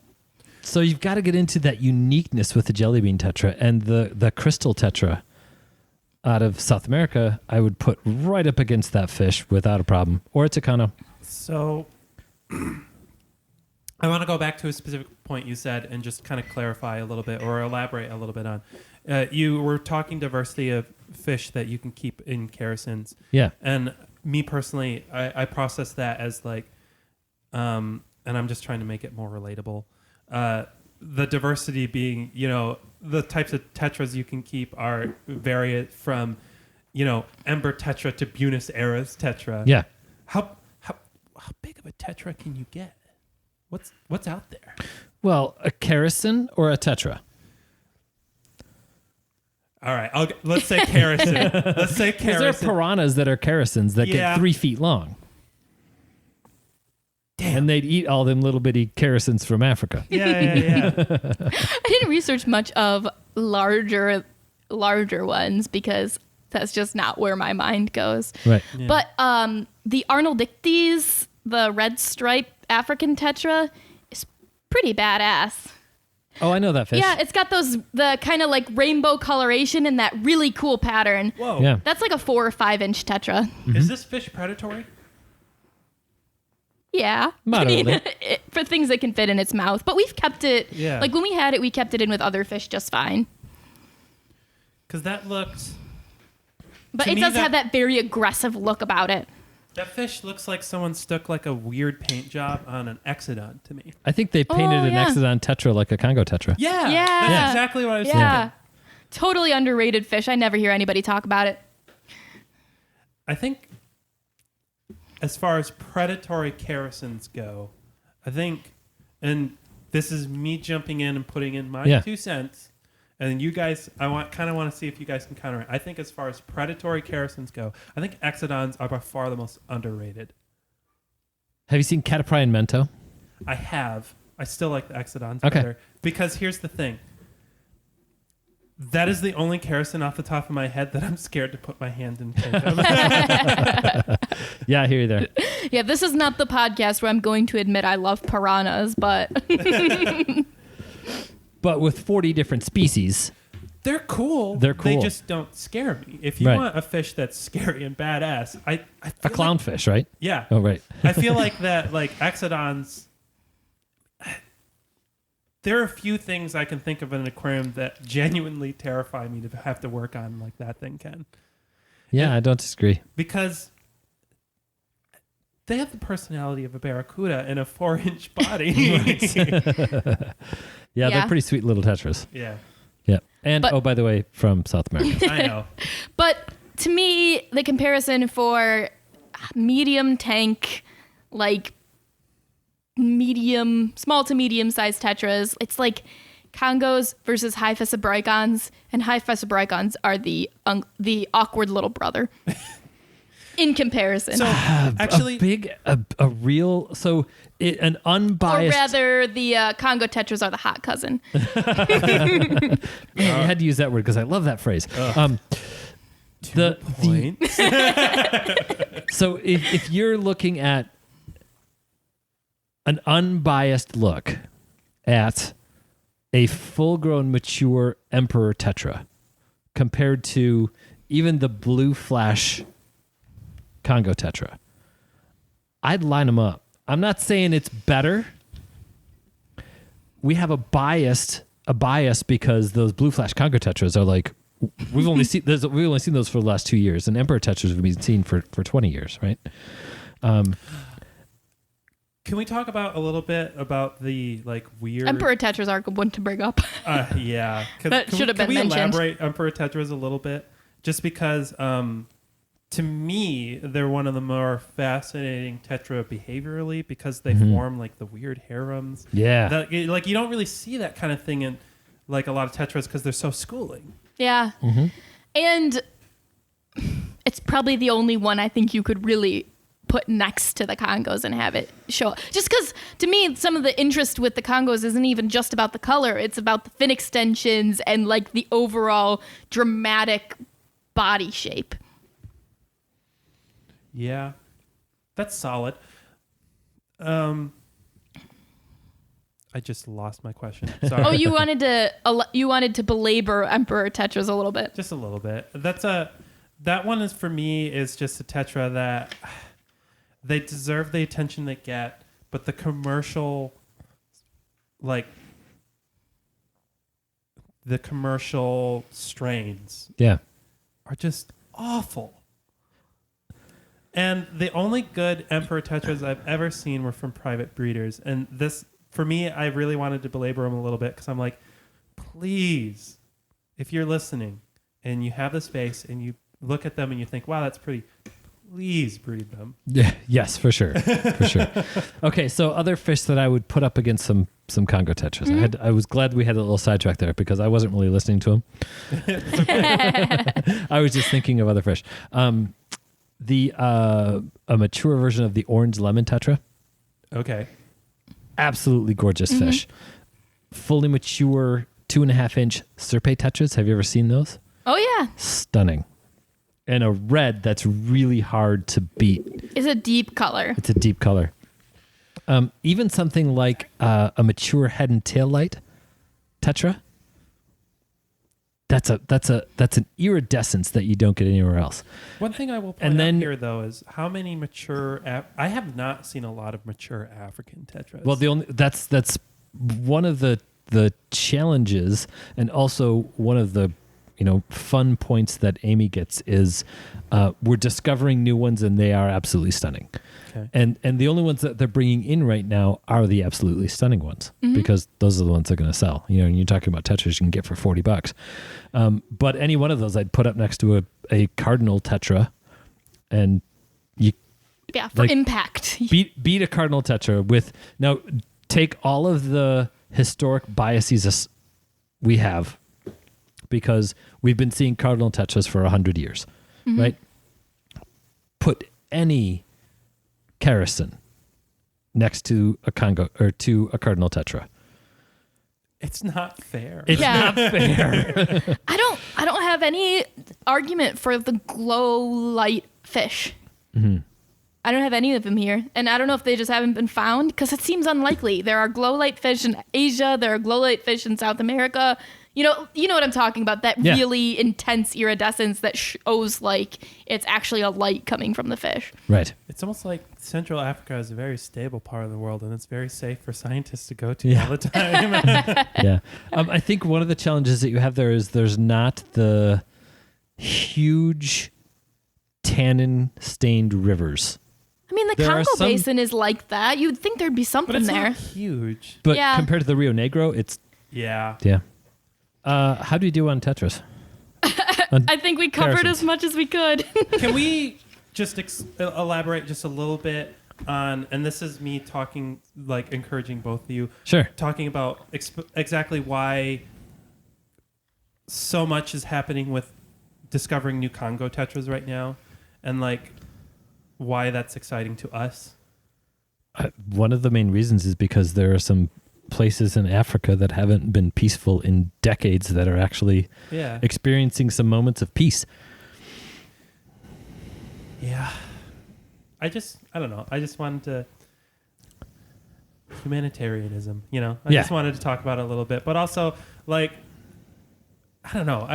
So you've got to get into that uniqueness with the jelly bean tetra, and the crystal tetra out of South America, I would put right up against that fish without a problem. Or a Tucano. So I want to go back to a specific point you said and just kind of clarify a little bit or elaborate a little bit on. You were talking diversity of fish that you can keep in kerosins. Yeah. And me personally, I process that as like, and I'm just trying to make it more relatable. The diversity being, the types of tetras you can keep are vary from, Ember tetra to Buenos Aires tetra. Yeah. How big of a tetra can you get? What's out there? Well, a kerosin or a tetra? All right, let's say kerosin. Let's say Because there are kerosin. piranhas that are kerosins that Yeah. get 3 feet long. Damn. And they'd eat all them little bitty kerosins from Africa. Yeah. I didn't research much of larger ones because that's just not where my mind goes. Right. Yeah. But the Arnoldictes, the red stripe African tetra, is pretty badass. Oh, I know that fish. Yeah, it's got the kind of like rainbow coloration and that really cool pattern. Whoa. Yeah. That's like a 4 or 5 inch tetra. Is this fish predatory? Yeah. Moderately. For things that can fit in its mouth. But we've kept it, Yeah. like when we had it, we kept it in with other fish just fine. Because that looked. But To it me, does that- have that very aggressive look about it. That fish looks like someone stuck like a weird paint job on an exodon to me. I think they painted Oh, an yeah. Exodon tetra like a Congo tetra. Yeah. Yeah. That's exactly what I was Yeah. thinking. Totally underrated fish. I never hear anybody talk about it. I think as far as predatory kerosins go, I think, and this is me jumping in and putting in my 2 cents, and you guys, I want to see if you guys can counter it. I think as far as predatory kerosins go, I think exodons are by far the most underrated. Have you seen Catapry and Mento? I have. I still like the exodons Okay. better. Because here's the thing. That is the only kerosin off the top of my head that I'm scared to put my hand in. Yeah, I hear you there. Yeah, this is not the podcast where I'm going to admit I love piranhas, but But with 40 different species, They're cool. They're cool. They just don't scare me. If you Right. want a fish that's scary and badass, I feel a clownfish, right? yeah. Oh, right. I feel like that, like exodons. There are a few things I can think of in an aquarium that genuinely terrify me to have to work on, like that thing can, Yeah, I don't disagree. because they have the personality of a barracuda and a 4-inch body. Yeah, Yeah. they're pretty sweet little tetras. Yeah, Yeah. And, But- oh, by the way, from South America. I know. But to me, the comparison for medium tank, like small to medium sized tetras, it's like Congos versus high Fessabricons, and high Fessabricons are the awkward little brother in comparison. So actually, a real, so an or unbiased. rather, the Congo tetras are the hot cousin. Man, I had to use that word because I love that phrase. point. So if you're looking at an unbiased look at a full-grown, mature emperor tetra compared to even the blue flash Congo tetra, I'd line them up. I'm not saying it's better. We have a bias because those blue flash Congo tetras are like, we've only seen those for the last 2 years, and emperor tetras we've been seen for 20 years, right? Can we talk about a little bit about the like weird Emperor tetras are a good one to bring up. Yeah, That should have been Can we mentioned. elaborate Emperor tetras a little bit? Just because, to me, they're one of the more fascinating tetra behaviorally because they form like the weird harems. Yeah. That, like you don't really see that kind of thing in like a lot of tetras because they're so schooling. Yeah. And it's probably the only one I think you could really put next to the Congos and have it show. Just because, to me, some of the interest with the Congos isn't even just about the color. It's about the fin extensions and like the overall dramatic body shape. Yeah. That's solid. I just lost my question. Sorry. Oh, you wanted to belabor Emperor Tetras a little bit. Just a little bit. That one is for me is just a Tetra that they deserve the attention they get, but the commercial, like the commercial strains, are just awful. And the only good Emperor Tetras I've ever seen were from private breeders, and this. For me, I really wanted to belabor them a little bit because I'm like, please, if you're listening and you have the space and you look at them and you think, wow, that's pretty, please breed them. Yeah, yes, for sure. For sure. Okay, so other fish that I would put up against some Congo tetras. Mm-hmm. I was glad we had a little sidetrack there because I wasn't really listening to them. I was just thinking of other fish. A mature version of the orange lemon tetra. Okay. Absolutely gorgeous fish. Fully mature 2.5-inch Serpe tetras. Have you ever seen those? Oh yeah. Stunning. And a red that's really hard to beat. It's a deep color. It's a deep color. Even something like a mature head and tail light tetra. That's an iridescence that you don't get anywhere else. One thing I will point out here, though, is how many mature... I have not seen a lot of mature African tetras. Well, that's one of the challenges, and also one of the fun points that Amy gets is we're discovering new ones, and they are absolutely stunning. Okay. And the only ones that they're bringing in right now are the absolutely stunning ones, because those are the ones that are going to sell. And you're talking about tetras you can get for $40. But any one of those I'd put up next to a cardinal tetra, and you for impact. beat a cardinal tetra with. Now take all of the historic biases we have, because we've been seeing cardinal tetras for 100 years, right? Put any kerosene next to a Congo or to a cardinal tetra. It's not fair. It's not fair. I don't have any argument for the glow light fish. I don't have any of them here, and I don't know if they just haven't been found, because it seems unlikely. There are glow light fish in Asia. There are glow light fish in South America. You know what I'm talking about, that really intense iridescence that shows like it's actually a light coming from the fish. Right. It's almost like Central Africa is a very stable part of the world, and it's very safe for scientists to go to all the time. Yeah. I think one of the challenges that you have there is there's not the huge tannin-stained rivers. I mean, the Congo Basin is like that. You'd think there'd be something but it's there. Not huge. But compared to the Rio Negro, it's... Yeah. Yeah. How do you do on tetras? I think we covered as much as we could. Can we just elaborate just a little bit on, and this is me talking, like encouraging both of you. Sure. Talking about exactly why so much is happening with discovering new Congo tetras right now, and like why that's exciting to us. One of the main reasons is because there are some places in Africa that haven't been peaceful in decades that are actually experiencing some moments of peace. Yeah. I don't know. I just wanted to... Humanitarianism, I just wanted to talk about it a little bit. But also, like, I don't know.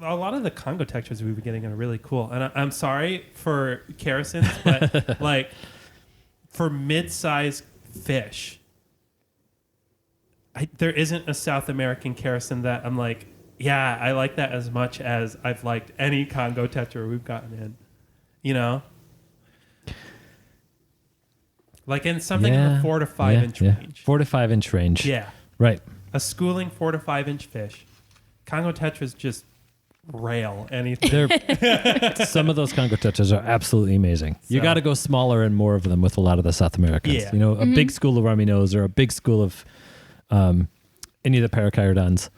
A lot of the Congo tetras we've been getting are really cool. And I'm sorry for kerosene, but like, for mid-sized fish... there isn't a South American kerosene that I'm like, yeah, I like that as much as I've liked any Congo tetra we've gotten in, like in something in the 4 to 5 inch range. 4 to 5 inch range. Yeah. Right. A schooling 4 to 5 inch fish. Congo tetras just rail anything. Some of those Congo tetras are absolutely amazing. You got to go smaller and more of them with a lot of the South Americans. Yeah. A big school of Raminos or a big school of any of the Parachirodons.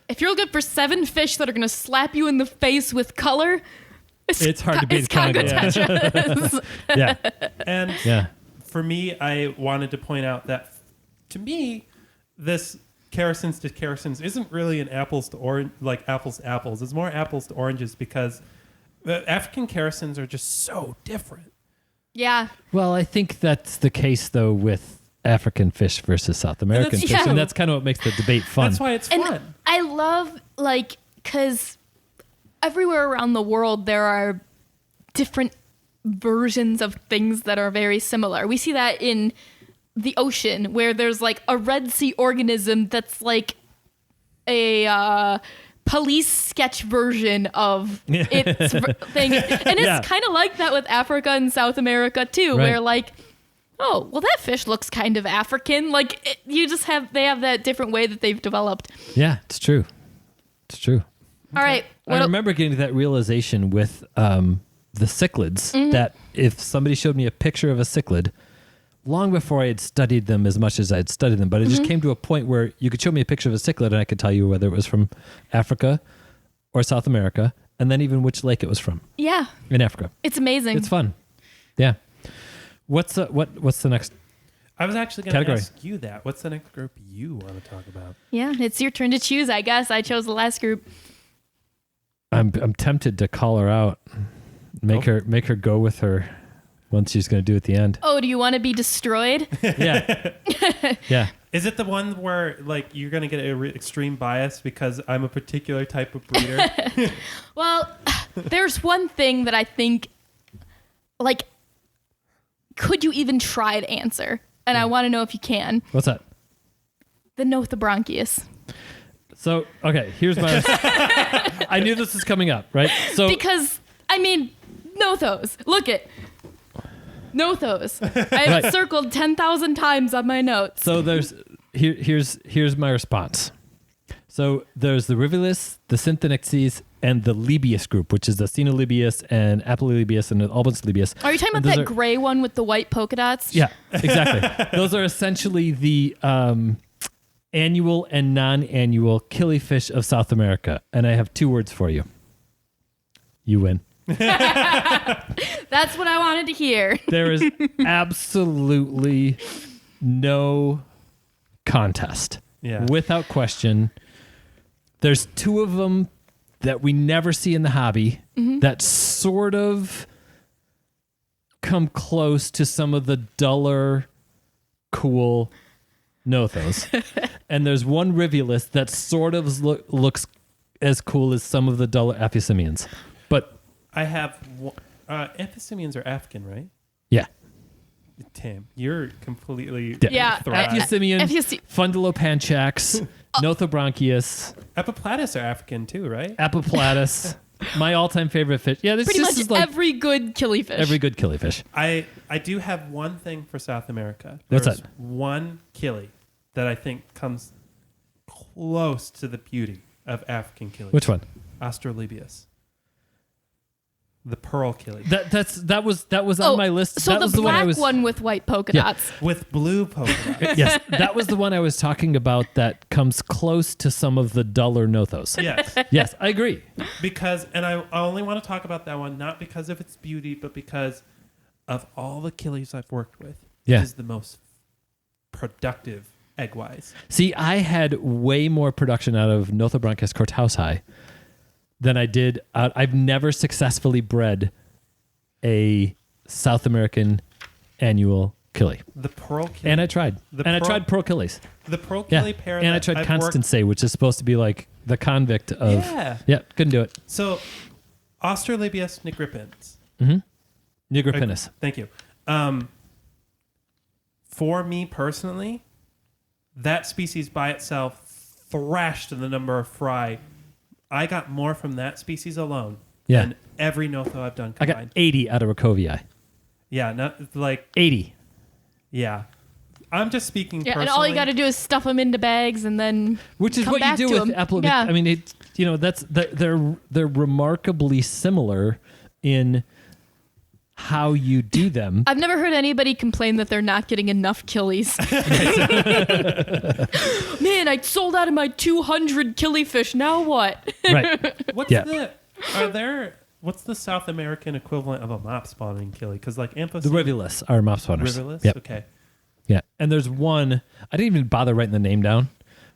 If you're looking for 7 fish that are going to slap you in the face with color, it's hard to beat Congo tetras. Yeah. And for me, I wanted to point out that to me, this kerosenes to kerosenes isn't really an apples to orange, like apples to apples. It's more apples to oranges, because the African kerosenes are just so different. Yeah. Well, I think that's the case though with African fish versus South American that's fish, true. and that's kind of what makes the debate fun. That's why it's And fun. I love, like, because everywhere around the world there are different versions of things that are very similar. We see that in the ocean, where there's like a Red Sea organism that's like a police sketch version of its thing. And it's kind of like that with Africa and South America too, Right. where like, oh, well, that fish looks kind of African. Like they have that different way that they've developed. Yeah, it's true. It's true. All right. I remember getting to that realization with the cichlids that if somebody showed me a picture of a cichlid, long before I had studied them as much as I had studied them, but it just came to a point where you could show me a picture of a cichlid and I could tell you whether it was from Africa or South America, and then even which lake it was from Yeah. in Africa. It's amazing. It's fun. Yeah. What's the next? I was actually going to Category. ask you that. What's the next group you want to talk about? Yeah, it's your turn to choose, I guess. I chose the last group. I'm tempted to call her out, make her go with her one she's going to do at the end. Oh, do you want to be destroyed? Yeah. Yeah. Is it the one where like you're going to get an extreme bias because I'm a particular type of breeder? Well, there's one thing that I think, like, could you even try to answer? And I want to know if you can. What's that? The Nothobronchius. So, okay, here's my... I knew this was coming up, right? So Because, I mean, Nothos. Look it. Nothos. I have Right. circled 10,000 times on my notes. So here's my response. So there's the Rivulus, the Synthonixes, and the Libius group, which is the Cinolibius and Apilibius and the Albus Libius. Are you talking And about those that gray one with the white polka dots? Yeah, exactly. Those are essentially the annual and non-annual killifish of South America. And I have two words for you. You win. That's what I wanted to hear. There is absolutely no contest. Yeah. Without question. There's two of them that we never see in the hobby that sort of come close to some of the duller, cool Nothos. And there's one Rivulus that sort of looks as cool as some of the duller Aphysimians. But I have Amphisimians are African, right? yeah. Tim, you're completely Yeah. thrived. Aphysimian, Aphysi- Fundulopanchax, Nothobronchius, Epiplatus are African too, right? Apoplatus. My all-time favorite fish. Yeah, this Pretty just much is like every good killifish. every good killifish. I do have one thing for South America. What's There's that? one killie that I think comes close to the beauty of African killies. Which one? Astrolabius. The pearl killie. That was on my list. So that the was the one I black was one with white polka Yeah. dots. With blue polka dots. yes, that was the one I was talking about that comes close to some of the duller Nothos. Yes. Yes, I agree. Because, and I only want to talk about that one, not because of its beauty, but because of all the killies I've worked with. Yeah. It is the most productive egg-wise. See, I had way more production out of Nothobronchus cortausi than I did. I've never successfully bred a South American annual killie. The pearl killie. And I tried. The And I pearl- tried pearl killies. The pearl Yeah. killie pair And I that tried I've worked- Constance, which is supposed to be like the convict of... Yeah. couldn't do it. So, Astrolabius nigripens. Nigripinus. Thank you. For me personally, that species by itself thrashed the number of fry. I got more from that species alone Yeah. than every Notho I've done I combined. got 80 out of Ricovii. Yeah, not like 80. yeah. I'm just speaking Yeah, personally. and all you got to do is stuff them into bags and then Which is come what you back do to with 'em. apple. Yeah. I mean, they're remarkably similar in how you do them. I've never heard anybody complain that they're not getting enough killies. Man, I sold out of my 200 killifish. Now what? Right. What's Yeah. what's the South American equivalent of a mop spawning killie? Because like Amphis The Rivulus are mop spawners. Rivulus? Yep. Okay. Yeah. And there's one, I didn't even bother writing the name down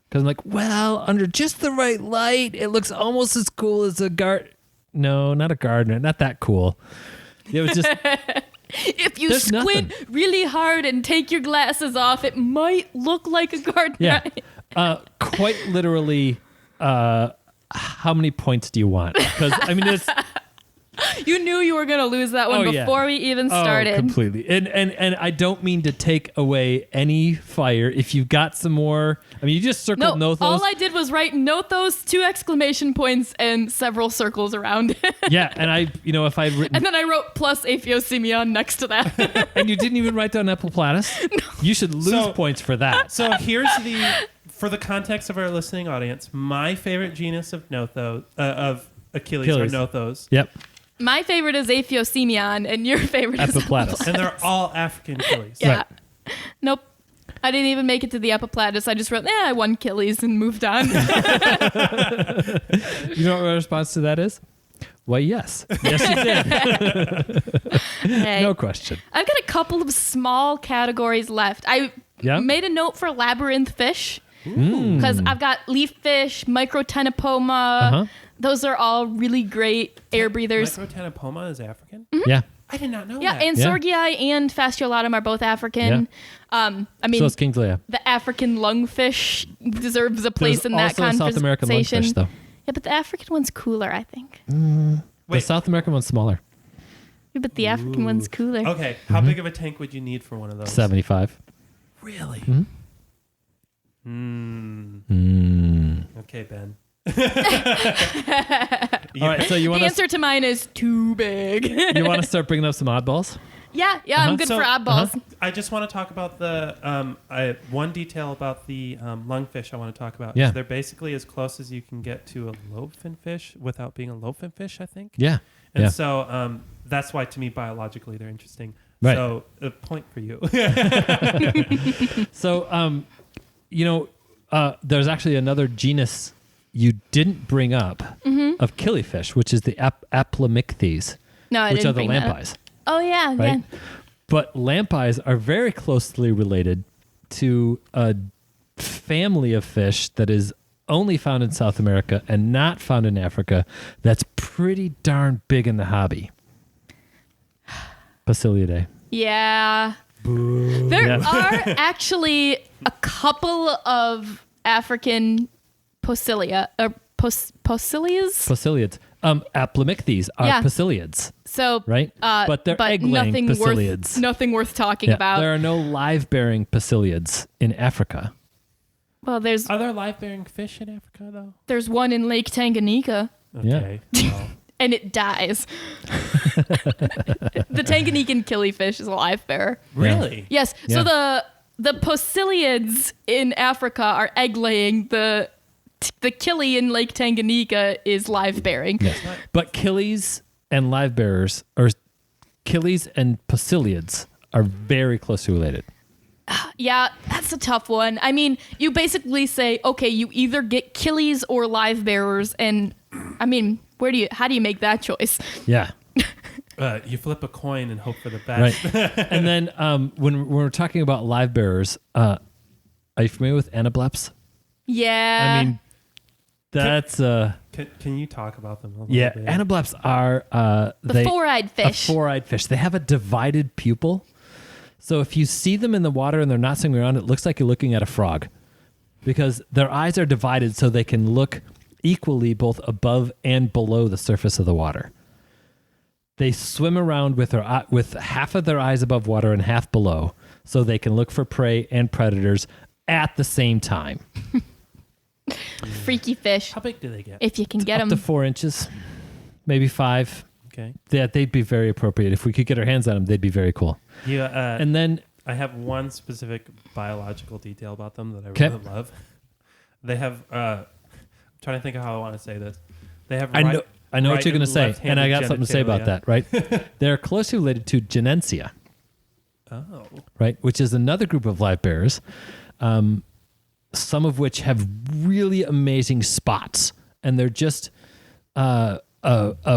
because I'm like, well, under just the right light, it looks almost as cool as a No, not a gardener. Not that cool. It was just, If you There's squint nothing. really hard and take your glasses off, it might look like a garden Yeah. eye. Quite literally, how many points do you want? Because, I mean, it's... You knew you were going to lose that one Oh, yeah. before we even started. Oh, completely. And I don't mean to take away any fire. If you've got some more... I mean, you just circled No, Nothos. all I did was write note those 2 exclamation points and several circles around it. Yeah, and if I'd written... And then I wrote plus Aphiosemion next to that. And you didn't even write down Epiplatus? You should lose So- points for that. So for the context of our listening audience, my favorite genus of of Achilles are Achilles. Nothos. Yep. My favorite is Aphiosemion, and your favorite is Epiplatus. And they're all African Achilles. Yeah. Right. Nope. I didn't even make it to the Epiplatus. I just wrote, I won Achilles and moved on. You know what my response to that is? Why, yes. Yes, you did. Hey. No question. I've got a couple of small categories left. I Yeah? made a note for labyrinth fish because I've got leaf fish, microtenopoma. Uh-huh. Those are all really great air breathers. Microtenopoma is African? Yeah. I did not know Yeah, that. and Yeah. Sorghii and Fasciolatum are both African. I mean, So is Kingsley. the African lungfish deserves a place There's in that also a conversation. South American lungfish, though. Yeah, but the African one's cooler, I think. The Wait. South American one's smaller. Yeah, but the African one's cooler. Okay, how big of a tank would you need for one of those? 75. Really? Okay, Ben. All right, so you The want to answer to mine is too big. you want to start bringing up some oddballs? yeah, I'm good So- for oddballs. I just want to talk about the one detail about the lungfish I want to talk about. Yeah. Is they're basically as close as you can get to a lobefin fish without being a lobefin fish, I think. Yeah. And yeah. so that's why, to me, biologically, they're interesting. Right. So a point for you. So, there's actually another genus you didn't bring up of killifish, which is the Aplamicthes, No, I which didn't are the bring that up. lampeyes, Oh, yeah, right? yeah. But lampeyes are very closely related to a family of fish that is only found in South America and not found in Africa that's pretty darn big in the hobby. Bacillidae. Yeah. There Yeah. are actually a couple of African Poscilia or Poscilias. Posciliads. Aplamicthes are Yeah. Posciliads, So, right? But they're egg-laying Posciliads. nothing worth talking about. There are no live-bearing Posciliads in Africa. Well, there's Are there live-bearing fish in Africa, though? there's one in Lake Tanganyika, Okay. Well, and it dies. The Tanganyikan killifish is a live bearer. really? Yes. Yeah. So the Posciliads in Africa are egg laying. The killie in Lake Tanganyika is live bearing. Yes. But killies and live bearers, or killies and Posciliads, are very closely related. Yeah, that's a tough one. I mean, you basically say, okay, you either get killies or live bearers, and I mean, how do you make that choice? Yeah. You flip a coin and hope for the best. Right. And then when we're talking about live bearers, are you familiar with anableps? Yeah. I mean, that's Can you talk about them a little yeah. bit? Anableps are the four-eyed fish. A four-eyed fish. They have a divided pupil. So if you see them in the water and they're not swimming around, it looks like you're looking at a frog, because their eyes are divided so they can look equally both above and below the surface of the water. They swim around with half of their eyes above water and half below, so they can look for prey and predators at the same time. Freaky fish. How big do they get? If you can get Up them. to 4 inches, maybe 5. Okay. Yeah, they'd be very appropriate. If we could get our hands on them, they'd be very cool. Yeah. And then I have one specific biological detail about them that I Okay. really love. They have. I'm trying to think of how I want to say this. They have. I know right what you're going to and say, and I got left-handed something to say about genitalia. that, right? They're closely related to Genensia, Oh. right, which is another group of live bearers, some of which have really amazing spots, and they're just a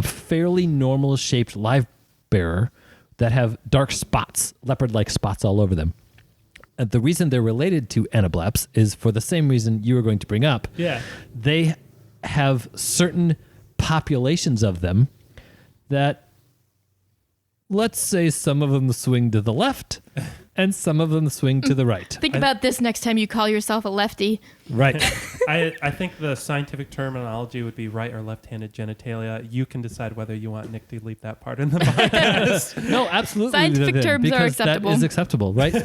fairly normal shaped live bearer that have dark spots, leopard-like spots all over them. And the reason they're related to anableps is for the same reason you were going to bring up. Yeah. They have certain populations of them that let's say some of them swing to the left and some of them swing to the right. Think about this next time you call yourself a lefty. Right. I think the scientific terminology would be right or left-handed genitalia. You can decide whether you want Nick to leave that part in the podcast. No, absolutely. Scientific terms are because acceptable. That is acceptable, right?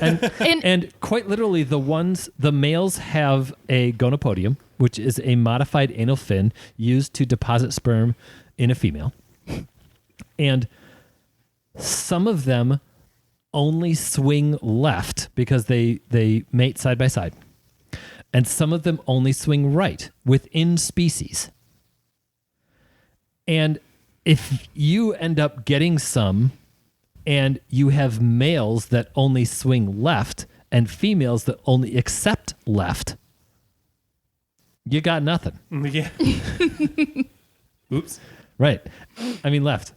And quite literally, the males have a gonopodium, which is a modified anal fin used to deposit sperm in a female. And some of them only swing left because they mate side by side. And some of them only swing right within species. And if you end up getting some and you have males that only swing left and females that only accept left, you got nothing. Yeah. Oops. Right. I mean, left.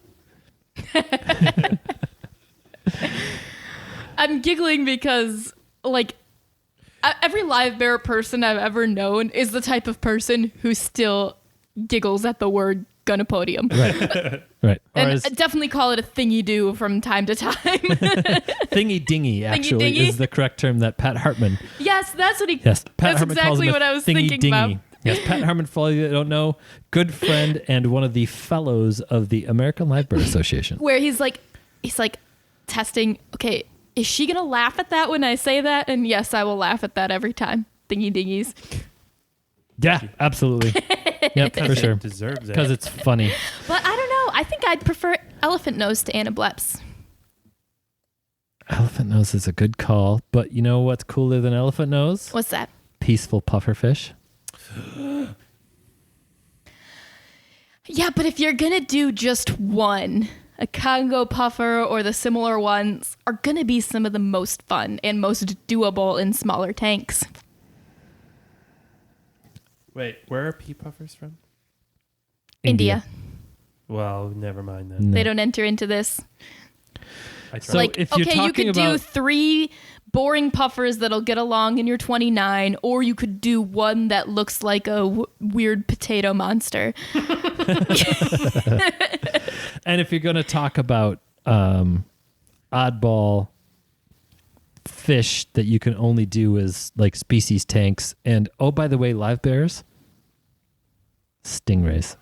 I'm giggling because, like, every live bear person I've ever known is the type of person who still giggles at the word gonopodium. Right. Right. And I definitely call it a thingy-do from time to time. Thingy-dingy, actually, Thingy-dingy? is the correct term that Pat Hartman. Yes, that's what he... Yes, Pat that's Hartman calls exactly him a what I was thinking about. thingy-dingy. Yes, Pat Hartman, for all you that don't know, good friend and one of the fellows of the American Live Bird Association. Where he's like testing, okay, is she going to laugh at that when I say that? And yes, I will laugh at that every time. Thingy-dingies. Yeah, absolutely. Yep, for sure. Deserves it. Because it's funny. But I don't know. I think I'd prefer elephant nose to anableps. Elephant nose is a good call, but you know what's cooler than elephant nose? What's that? Peaceful pufferfish. Yeah, but if you're going to do just one, a Congo puffer or the similar ones are going to be some of the most fun and most doable in smaller tanks. Wait, where are pea puffers from? India. Well, never mind then. No. They don't enter into this. I tried. So like, if you're okay, you talking could do about- 3 boring puffers that'll get along in your 29, or you could do one that looks like a weird potato monster. And if you're going to talk about oddball fish that you can only do as like species tanks, and oh, by the way, live bears, stingrays.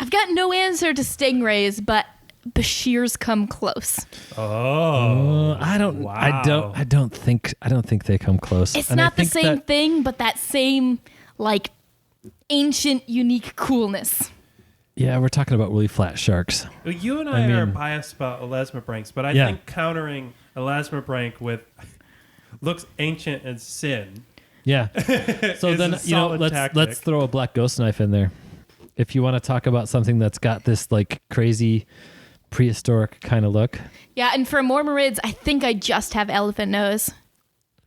I've got no answer to stingrays, but Bashirs come close. Oh, I don't. Wow. I don't think they come close. It's And I not the think same that- thing, but that same like ancient, unique coolness. Yeah, we're talking about really flat sharks. Well, you and I, I are mean- biased about elasmobranchs, but I Yeah. think countering elasmobranch with looks ancient as sin. Yeah. So Is then a solid tactic. let's throw a black ghost knife in there. If you want to talk about something that's got this like crazy prehistoric kind of look. Yeah, and for mormorids, I think I just have elephant nose.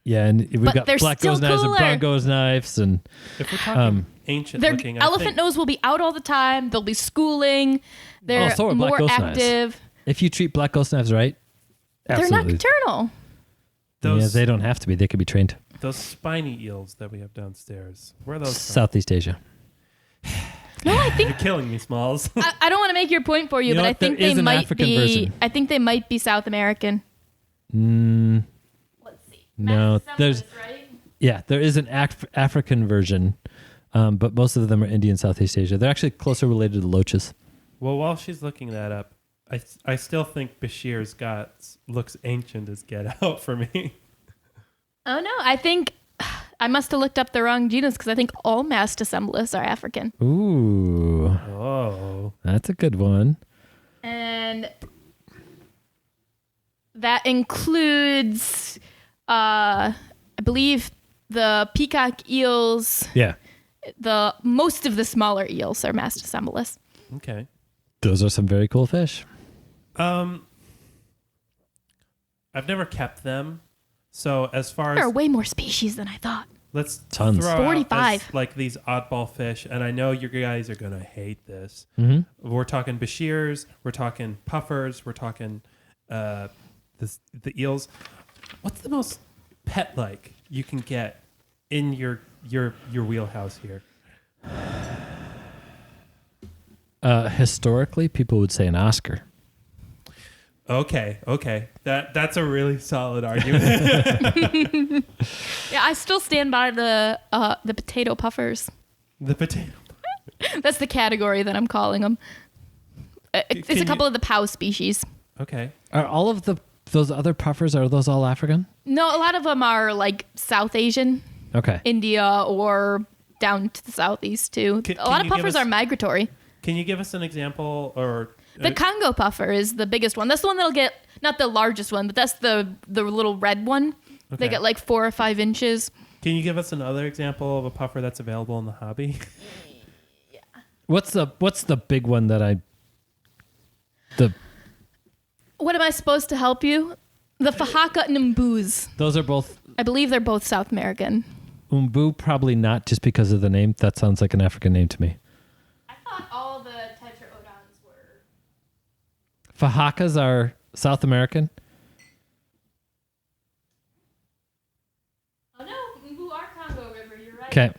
Yeah, and we've But got they're black still ghost knives and cooler. brown ghost knives and If we're talking ancient Their looking, I elephant think, nose will be out all the time. They'll be schooling. They're so are black more ghost knives. active. if you treat black ghost knives right, They're absolutely. nocturnal. Yeah, those they don't have to be. They could be trained. those spiny eels that we have downstairs. Where are those from? Southeast Asia. No, I think You're killing me, Smalls. I don't want to make your point for you, You know but I what? There think is they an might African be. version. I think they might be South American. Mm, Let's see. No, there's- yeah, there is an African version, but most of them are Indian, Southeast Asia. They're actually closer related to loaches. Well, while she's looking that up, I still think Bashir's looks ancient as Get Out for me. Oh no, I think I must have looked up the wrong genus because I think all masticemblis are African. Ooh, Oh. that's a good one. And that includes, I believe, the peacock eels. Yeah, The most of the smaller eels are masticemblis. Okay. those are some very cool fish. I've never kept them. So as far There are as way more species than I thought. let's Tons. throw 45. out as, like these oddball fish, and I know you guys are gonna hate this. Mm-hmm. We're talking Bashirs, we're talking puffers, we're talking the eels. What's the most pet-like you can get in your wheelhouse here? Historically, people would say an Oscar. Okay. That's a really solid argument. Yeah, I still stand by the potato puffers. The potato. That's the category that I'm calling them. It's a couple of the POW species. Okay. Are all of those other puffers, are those all African? No, a lot of them are like South Asian, Okay. India, or down to the southeast too. A lot of puffers are migratory. Can you give us an example or... The Congo puffer is the biggest one. That's the one that'll get, not the largest one, but that's the little red one. Okay. They get like 4 or 5 inches. Can you give us another example of a puffer that's available in the hobby? What's the big one that What am I supposed to help you? The Fahaka and Mbus. those are both I believe they're both South American. Umbu? Probably not, just because of the name. That sounds like an African name to me. I thought all the tetraodons were. Fahakas are South American. Oh no, Mbu are Congo River, you're right. Okay.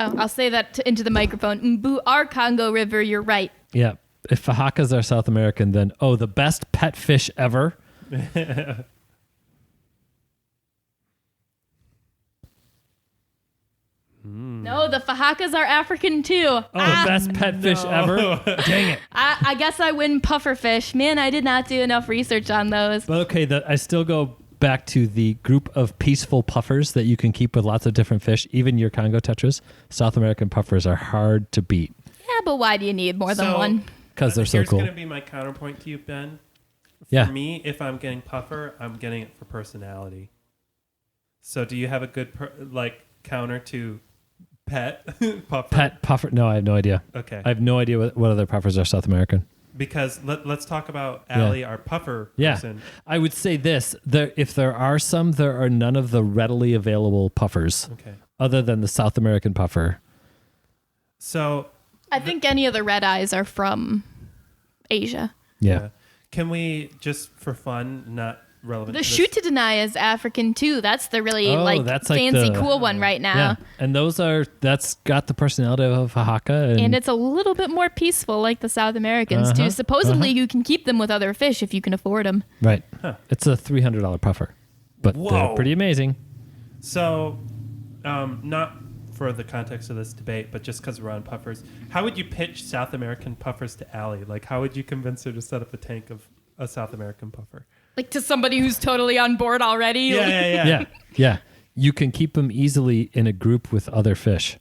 Oh, I'll say that into the microphone. Mbu are Congo River, you're right. Yeah. If Fahakas are South American, then the best pet fish ever. No, the Fahakas are African too. The best pet fish ever. Dang it. I guess I win pufferfish. Man, I did not do enough research on those. But okay, I still go back to the group of peaceful puffers that you can keep with lots of different fish, even your Congo tetras. South American puffers are hard to beat. Yeah, but why do you need more than one? Because they're so cool. Here's going to be my counterpoint to you, Ben. Yeah. For me, if I'm getting puffer, I'm getting it for personality. So do you have a good counter to pet puffer? Pet puffer? No, I have no idea. Okay. I have no idea what other puffers are South American. Because let's talk about Allie, our puffer Yeah. person. I would say this. If there are some, there are none of the readily available puffers Okay. other than the South American puffer. So I think any of the red eyes are from Asia. Yeah. Can we, just for fun, not relevant The to this- Shootedeni is African too. That's the really that's like fancy, the- cool one right now. Yeah. And that's got the personality of a Fahaka. And it's a little bit more peaceful, like the South Americans too. Supposedly, you can keep them with other fish if you can afford them. right. Huh. It's a $300 puffer, but they're Whoa. pretty amazing. So, not for the context of this debate, but just because we're on puffers, how would you pitch South American puffers to Allie? Like, how would you convince her to set up a tank of a South American puffer? Like to somebody who's totally on board already. Yeah. You can keep them easily in a group with other fish.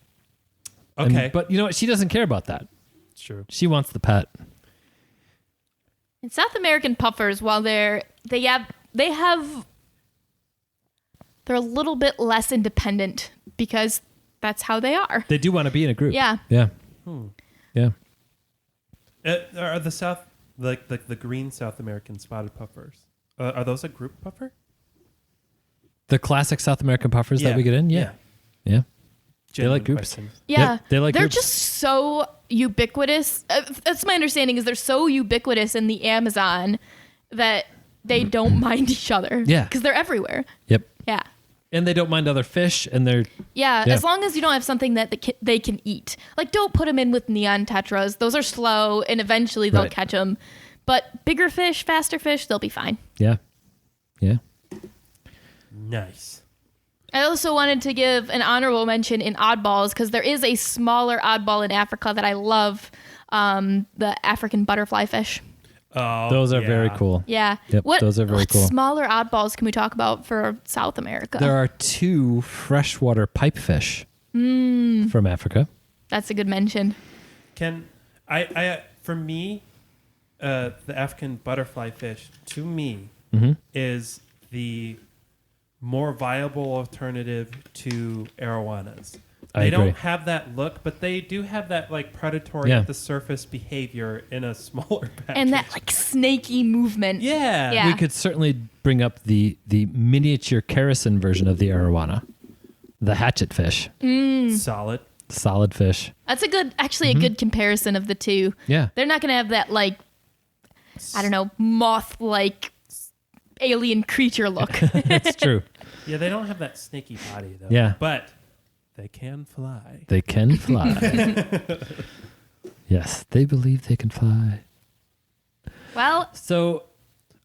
Okay. But you know what? She doesn't care about that. It's true. She wants the pet. And South American puffers, while they're a little bit less independent because that's how they are. They do want to be in a group. Yeah. Yeah. Yeah. Are the green South American spotted puffers, are those a group puffer? The classic South American puffers that we get in? Yeah. Genuine They like groups. question. Yeah. Yep, they like They're groups. just so ubiquitous. That's my understanding is they're so ubiquitous in the Amazon that they don't mind each other. Yeah. Because they're everywhere. Yep. Yeah. And they don't mind other fish, and they're Yeah, Yeah. as long as you don't have something that they can eat. Like, don't put them in with neon tetras. Those are slow, and eventually they'll Right. catch them. But bigger fish, faster fish, they'll be fine. yeah. Nice. I also wanted to give an honorable mention in oddballs because there is a smaller oddball in Africa that I love, the African butterfly fish. Oh, Those are very cool. Yeah. Yep, those are very what cool. smaller oddballs can we talk about for South America? There are 2 freshwater pipefish from Africa. That's a good mention. Can I for me, the African butterfly fish to me is the more viable alternative to arowanas. I They agree. don't have that look, but they do have that like predatory Yeah. at the surface behavior in a smaller package. And that like snaky movement. yeah. Yeah. We could certainly bring up the miniature kerosene version of the arowana, the hatchet fish, Solid. solid fish. That's a good comparison of the two. Yeah. They're not going to have that like, I don't know, moth-like alien creature look. It's true. Yeah, they don't have that snaky body though. Yeah. But they can fly. They can fly. Yes, they believe they can fly. Well, So,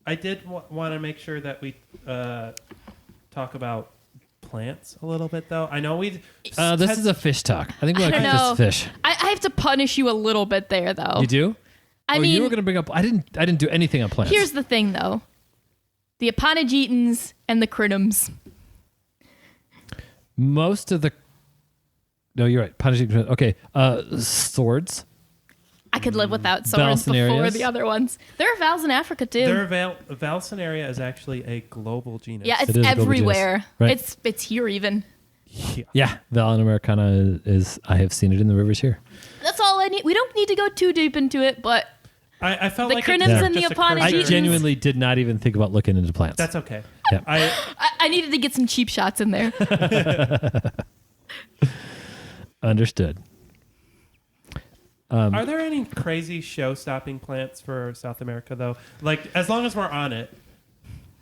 I did want to make sure that we talk about plants a little bit, though. I know we. this is a fish talk. I think we're I going to don't keep know. this fish. I have to punish you a little bit there, though. You do? I you mean, were going to bring up. I didn't do anything on plants. here's the thing, though: the Aponogetans and the Crinums. Most of the. No, you're right. Punishing. Okay. Swords. I could live without swords before Valsenarias? the other ones. There are vowels in Africa too. Valsenaria is actually a global genus. Yeah, it's It is a global genus. everywhere. Right. It's here even. Yeah, Valin Americana is. I have seen it in the rivers here. That's all I need. We don't need to go too deep into it, but I felt The like Crinums it deserved and the just a Aponogetans. I cursory- genuinely did not even think about looking into plants. That's okay. Yeah. I needed to get some cheap shots in there. Understood. Are there any crazy show-stopping plants for South America, though? Like, as long as we're on it,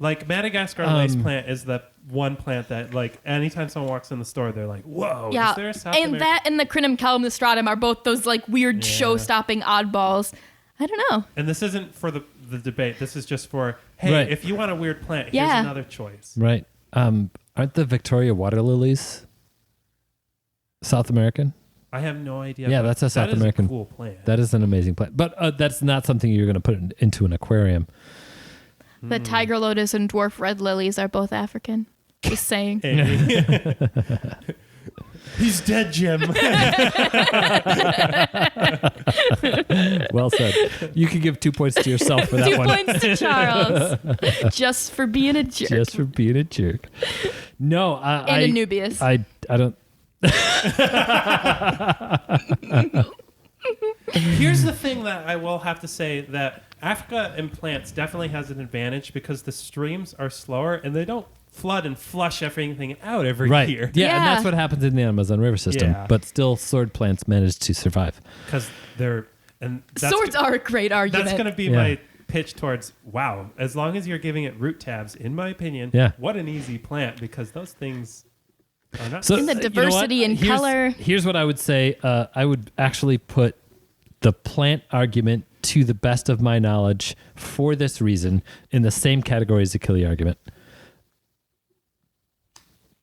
like Madagascar lace plant is the one plant that, like, anytime someone walks in the store, they're like, "Whoa, Yeah, is there a South and America?" that and the Crinum calamustratum are both those like weird Yeah. show-stopping oddballs. I don't know. And this isn't for the debate. This is just for, hey, Right. if you want a weird plant, here's Yeah. another choice. Right. Aren't the Victoria water lilies South American? I have no idea. Yeah, but that's a South that is American- cool plant. That is an amazing plant, but that's not something you're going to put into an aquarium. The tiger lotus and dwarf red lilies are both African. Just saying. Hey. He's dead, Jim. Well said. You can give 2 points to yourself for that 2 one. points to Charles, just for being a jerk. Just for being a jerk. No, and a Nubius. I don't. Here's the thing that I will have to say, that Africa in plants definitely has an advantage because the streams are slower and they don't flood and flush everything out every Right. year. Yeah, and Yeah. that's what happens in the Amazon River system. Yeah. But still, sword plants manage to survive. Because they're... and that's Swords are a great argument. That's going to be Yeah. my pitch towards, wow, as long as you're giving it root tabs, in my opinion, Yeah. what an easy plant, because those things are not... So And the you know what? diversity in color. Here's what I would say. I would actually put the plant argument, to the best of my knowledge, for this reason, in the same category as the Killy argument.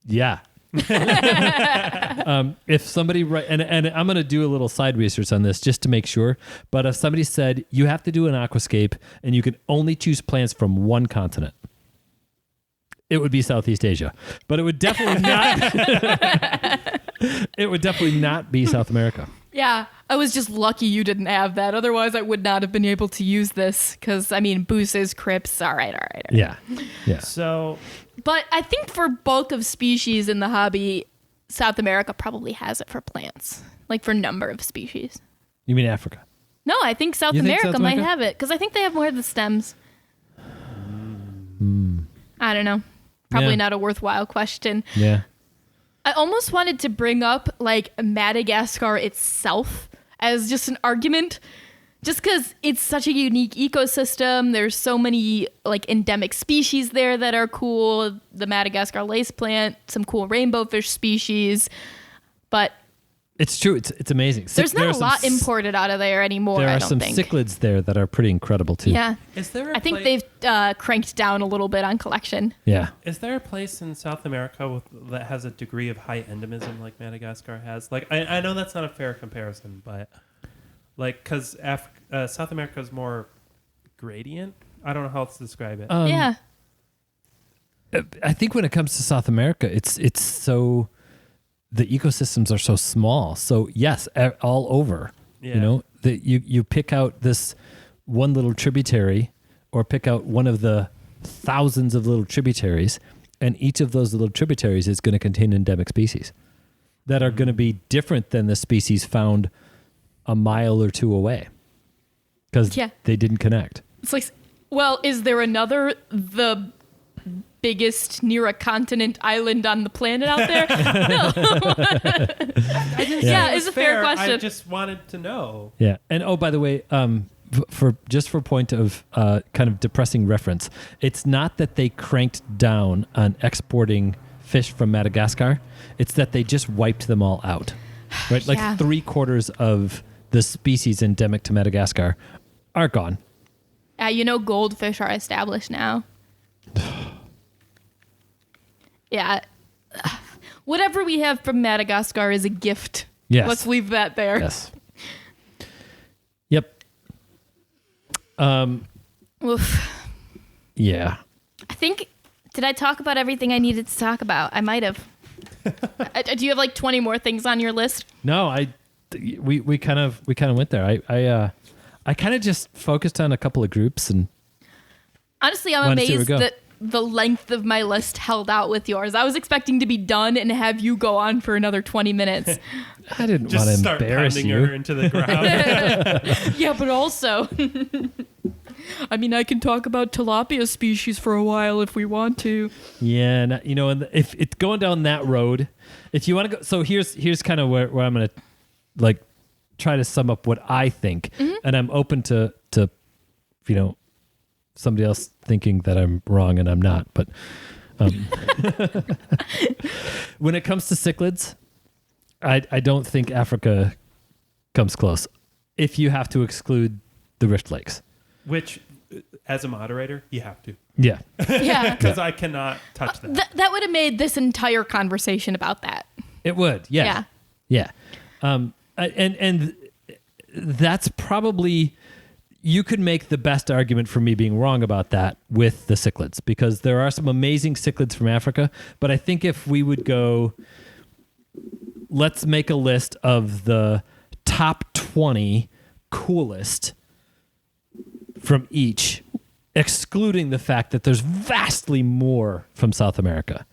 Yeah. If somebody and I'm going to do a little side research on this just to make sure, but if somebody said you have to do an aquascape and you can only choose plants from one continent, it would be Southeast Asia, but it would definitely not. It would definitely not be South America. Yeah, I was just lucky you didn't have that. Otherwise, I would not have been able to use this. Because, I mean, Booses, Crips, all right. Yeah. Yeah. So... But I think for bulk of species in the hobby, South America probably has it for plants. Like for number of species. You mean Africa? No, I think South You think America South might America? have it. Because I think they have more of the stems. I don't know. Probably Yeah. not a worthwhile question. Yeah. I almost wanted to bring up like Madagascar itself as just an argument, just because it's such a unique ecosystem. There's so many like endemic species there that are cool. The Madagascar lace plant, some cool rainbow fish species, but It's true. It's amazing. there's There not are a some lot imported out of there anymore. There I are don't some think. cichlids there that are pretty incredible too. Yeah, Is there a I think pla- they've cranked down a little bit on collection. Yeah. Is there a place in South America that has a degree of high endemism like Madagascar has? Like, I know that's not a fair comparison, but like, because South America is more gradient. I don't know how else to describe it. Yeah, I think when it comes to South America, it's so the ecosystems are so small. So yes, all over. Yeah. You know, that you pick out this one little tributary, or pick out one of the thousands of little tributaries, and each of those little tributaries is going to contain endemic species that are going to be different than the species found a mile or two away, because Yeah. they didn't connect. it's like, well, is there the biggest near a continent island on the planet out there? No. Yeah, it's a fair question. I just wanted to know. Yeah, and oh, by the way, for point of kind of depressing reference, it's not that they cranked down on exporting fish from Madagascar; it's that they just wiped them all out. Right, like Yeah. 3/4 of the species endemic to Madagascar are gone. Goldfish are established now. Yeah. Whatever we have from Madagascar is a gift. Yes. Let's leave that there. Yes. Yep. Oof. Yeah. I think, did I talk about everything I needed to talk about? I might have. Do you have like 20 more things on your list? No, we kind of went there. I kind of just focused on a couple of groups and honestly, I'm wanted to see where amazed we go. that the length of my list held out with yours. I was expecting to be done and have you go on for another 20 minutes. I didn't Just want to start embarrass pounding you. her into the ground. Yeah, but also, I mean, I can talk about tilapia species for a while if we want to. Yeah, and if it's going down that road, if you want to go, so here's kind of where I'm gonna like try to sum up what I think, and I'm open to somebody else thinking that I'm wrong and I'm not, but when it comes to cichlids, I don't think Africa comes close. If you have to exclude the Rift Lakes, Which, as a moderator, you have to. yeah, Yeah. Because I cannot touch that. That would have made this entire conversation about that. it would, yeah. And that's probably, you could make the best argument for me being wrong about that with the cichlids, because there are some amazing cichlids from Africa. But I think if we would go, let's make a list of the top 20 coolest from each, excluding the fact that there's vastly more from South America,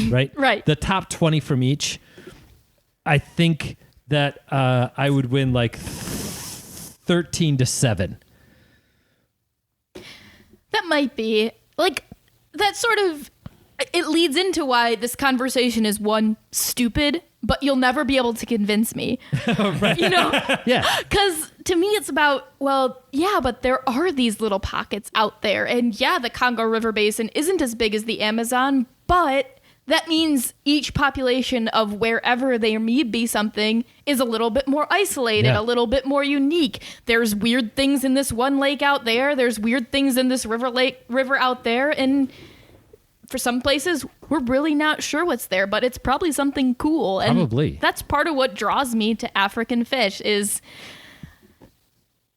right? Right. The top 20 from each, I think that I would win like 13-7. That might be like that sort of, it leads into why this conversation is one, stupid, but you'll never be able to convince me. Right. Yeah. Because to me, it's about, well, yeah, but there are these little pockets out there. And yeah, the Congo River Basin isn't as big as the Amazon, but that means each population of wherever there may be something is a little bit more isolated, Yeah. a little bit more unique. There's weird things in this one lake out there. There's weird things in this river out there. And for some places, we're really not sure what's there, but it's probably something cool. And Probably. that's part of what draws me to African fish is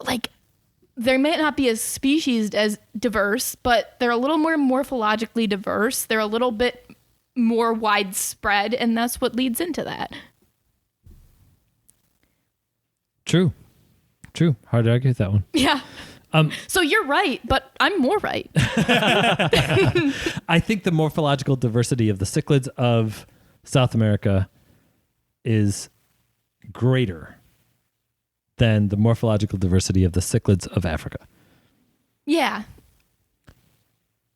like, there may not be a species as diverse, but they're a little more morphologically diverse. They're a little bit more widespread, and that's what leads into that. True. Hard to argue with that one. Yeah. So you're right, but I'm more right. I think the morphological diversity of the cichlids of South America is greater than the morphological diversity of the cichlids of Africa. Yeah.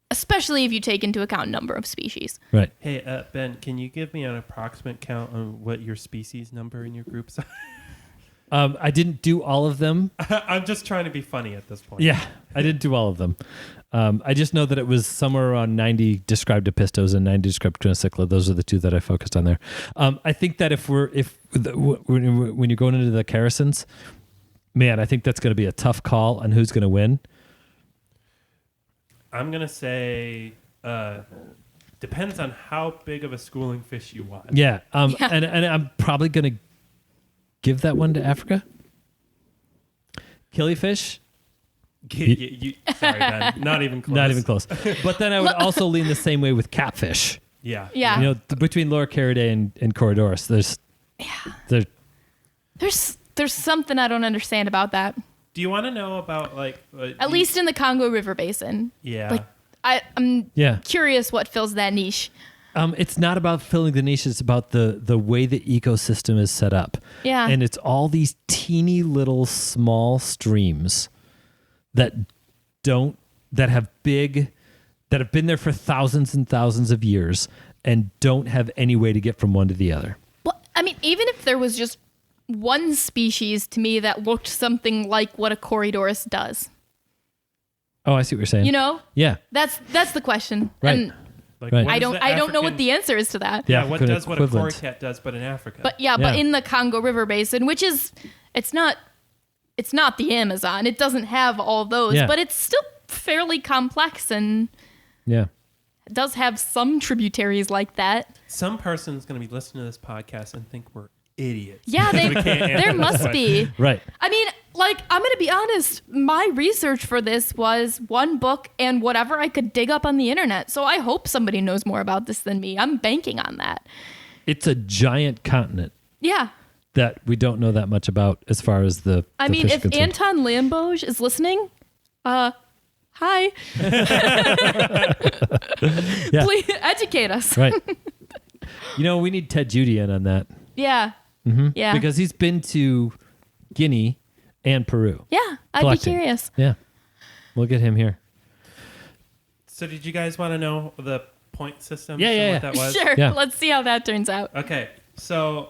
Especially if you take into account number of species. Right. Hey, Ben, can you give me an approximate count on what your species number in your groups are? I didn't do all of them. I'm just trying to be funny at this point. Yeah, I didn't do all of them. I just know that it was somewhere around 90 described apistos and 90 described cichlid. Those are the two that I focused on there. I think that when you're going into the Characins, man, I think that's going to be a tough call on who's going to win. I'm going to say depends on how big of a schooling fish you want. Yeah. Yeah. And I'm probably going to give that one to Africa. Killifish. Sorry, Ben. Not even close. Not even close. But then I would also lean the same way with catfish. Yeah. Yeah. Between Loricaridae and Corydorus, There's something I don't understand about that. Do you want to know about At least in the Congo River Basin. Yeah. Like I'm Yeah. curious what fills that niche. It's not about filling the niche. It's about the way the ecosystem is set up. Yeah. And it's all these teeny little small streams that have been there for thousands and thousands of years and don't have any way to get from one to the other. Well, I mean, even if there was just one species to me that looked something like what a Corydorus does. Oh, I see what you're saying. Yeah. That's the question. Right. And Like, Right. what I is don't the know what African- the answer is to that. Yeah, what good does what a equivalent. corycat does, but in Africa. But Yeah. but in the Congo River Basin, which is it's not it's not the Amazon. It doesn't have all those, Yeah. but it's still fairly complex and Yeah. it does have some tributaries like that. Some person's going to be listening to this podcast and think we're idiots. Yeah, We can't answer there this must question. be. Right. I mean, like, I'm going to be honest. My research for this was one book and whatever I could dig up on the internet. So I hope somebody knows more about this than me. I'm banking on that. It's a giant continent Yeah. that we don't know that much about as far as the I the mean, fish if concerned. Anton Lamboj is listening, hi. Yeah. Please educate us. Right. We need Ted Judy in on that. Yeah. Yeah. Because he's been to Guinea and Peru. Yeah, I'd collecting. be curious. Yeah. We'll get him here. So did you guys want to know the point system? Yeah, and yeah, what yeah. that was? Sure. Yeah. Let's see how that turns out. Okay, so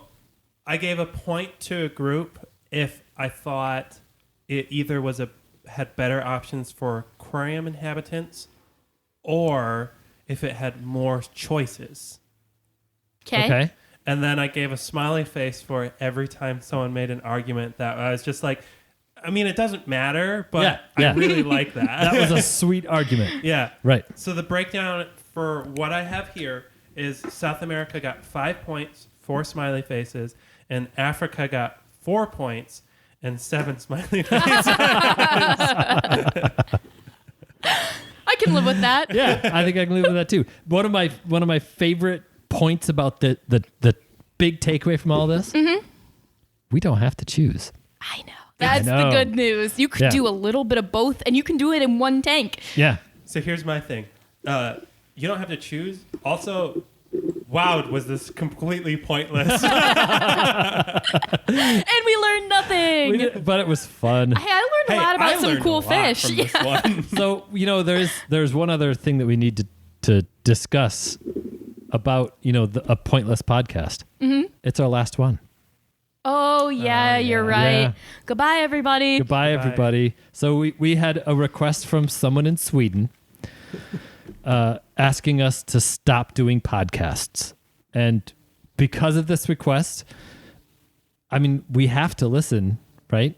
I gave a point to a group if I thought it either had better options for aquarium inhabitants or if it had more choices. Okay. And then I gave a smiley face for every time someone made an argument that I was just like, I mean, it doesn't matter, but Yeah. I really like that. That was a sweet argument. Yeah. Right. So the breakdown for what I have here is South America got 5 points, 4 smiley faces, and Africa got 4 points and 7 smiley faces. I can live with that. Yeah, I think I can live with that too. One of my favorite points about the big takeaway from all this, we don't have to choose. I know. That's I know. the good news. You could Yeah. do a little bit of both, and you can do it in one tank. Yeah. So here's my thing. You don't have to choose. Also, wow, was this completely pointless? And we learned nothing. But it was fun. Hey, I learned a lot about some learned cool a lot fish. from this Yeah. one. So, there's one other thing that we need to discuss about, a pointless podcast. Mm-hmm. It's our last one. Oh, yeah, you're right. Yeah. Goodbye, everybody. Goodbye, everybody. So we had a request from someone in Sweden asking us to stop doing podcasts. And because of this request, I mean, we have to listen, right?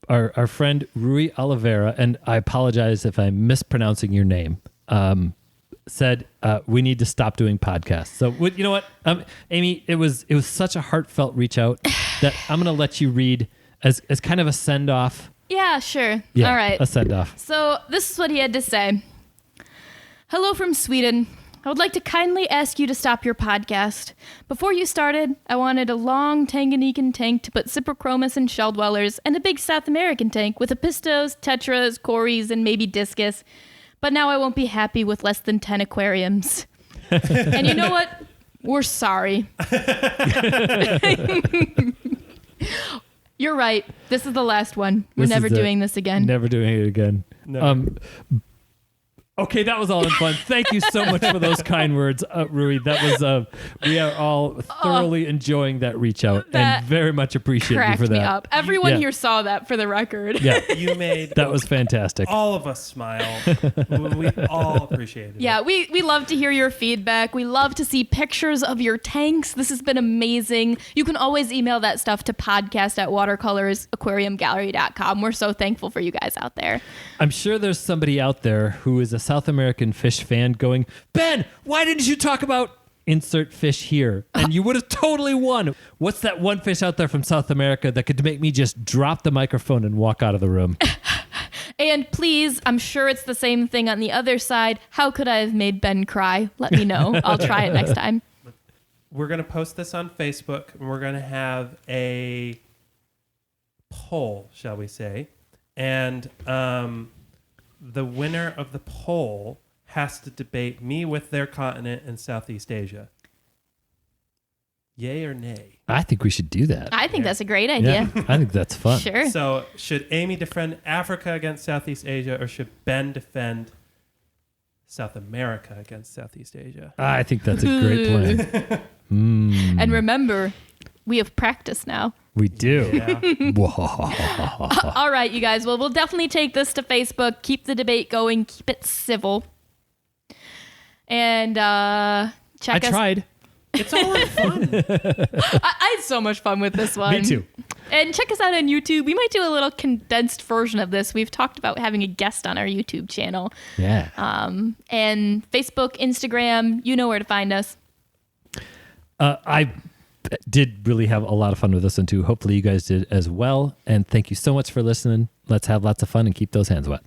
Our friend Rui Oliveira, and I apologize if I'm mispronouncing your name, said we need to stop doing podcasts. So you know what, Amy, it was such a heartfelt reach out that I'm going to let you read as kind of a send off. Yeah, sure. Yeah, All right. a send off. So this is what he had to say. Hello from Sweden. I would like to kindly ask you to stop your podcast. Before you started, I wanted a long Tanganyikan tank to put Cyprochromis and shell dwellers, and a big South American tank with Epistos, Tetras, Cories, and maybe Discus. But now I won't be happy with less than 10 aquariums. And you know what? We're sorry. You're right. This is the last one. We're This never is it. doing this again. Never doing it again. No. Okay, that was all in fun. Thank you so much for those kind words, Rui. That was we are all thoroughly enjoying that reach out That and very much appreciate you Cracked for that. me up. Everyone Yeah. here saw that for the record. Yeah, You made that was fantastic. all of us smile. We all appreciated it. Yeah, we love to hear your feedback. We love to see pictures of your tanks. This has been amazing. You can always email that stuff to podcast@watercolorsaquariumgallery.com. We're so thankful for you guys out there. I'm sure there's somebody out there who is a South American fish fan going, Ben, why didn't you talk about insert fish here? And you would have totally won. What's that one fish out there from South America that could make me just drop the microphone and walk out of the room? And please, I'm sure it's the same thing on the other side. How could I have made Ben cry? Let me know. I'll try it next time. We're going to post this on Facebook, and we're going to have a poll, shall we say. And the winner of the poll has to debate me with their continent in Southeast Asia. Yay or nay? I think we should do that. I think that's a great idea. Yeah, I think that's fun. Sure. So should Amy defend Africa against Southeast Asia, or should Ben defend South America against Southeast Asia? I think that's a great plan. And remember, we have practice now. We do. Yeah. All right, you guys. Well, we'll definitely take this to Facebook. Keep the debate going. Keep it civil. And check I us. tried. It's all in fun. I had so much fun with this one. Me too. And check us out on YouTube. We might do a little condensed version of this. We've talked about having a guest on our YouTube channel. Yeah. And Facebook, Instagram, you know where to find us. I did really have a lot of fun with this one too. Hopefully you guys did as well. And thank you so much for listening. Let's have lots of fun and keep those hands wet.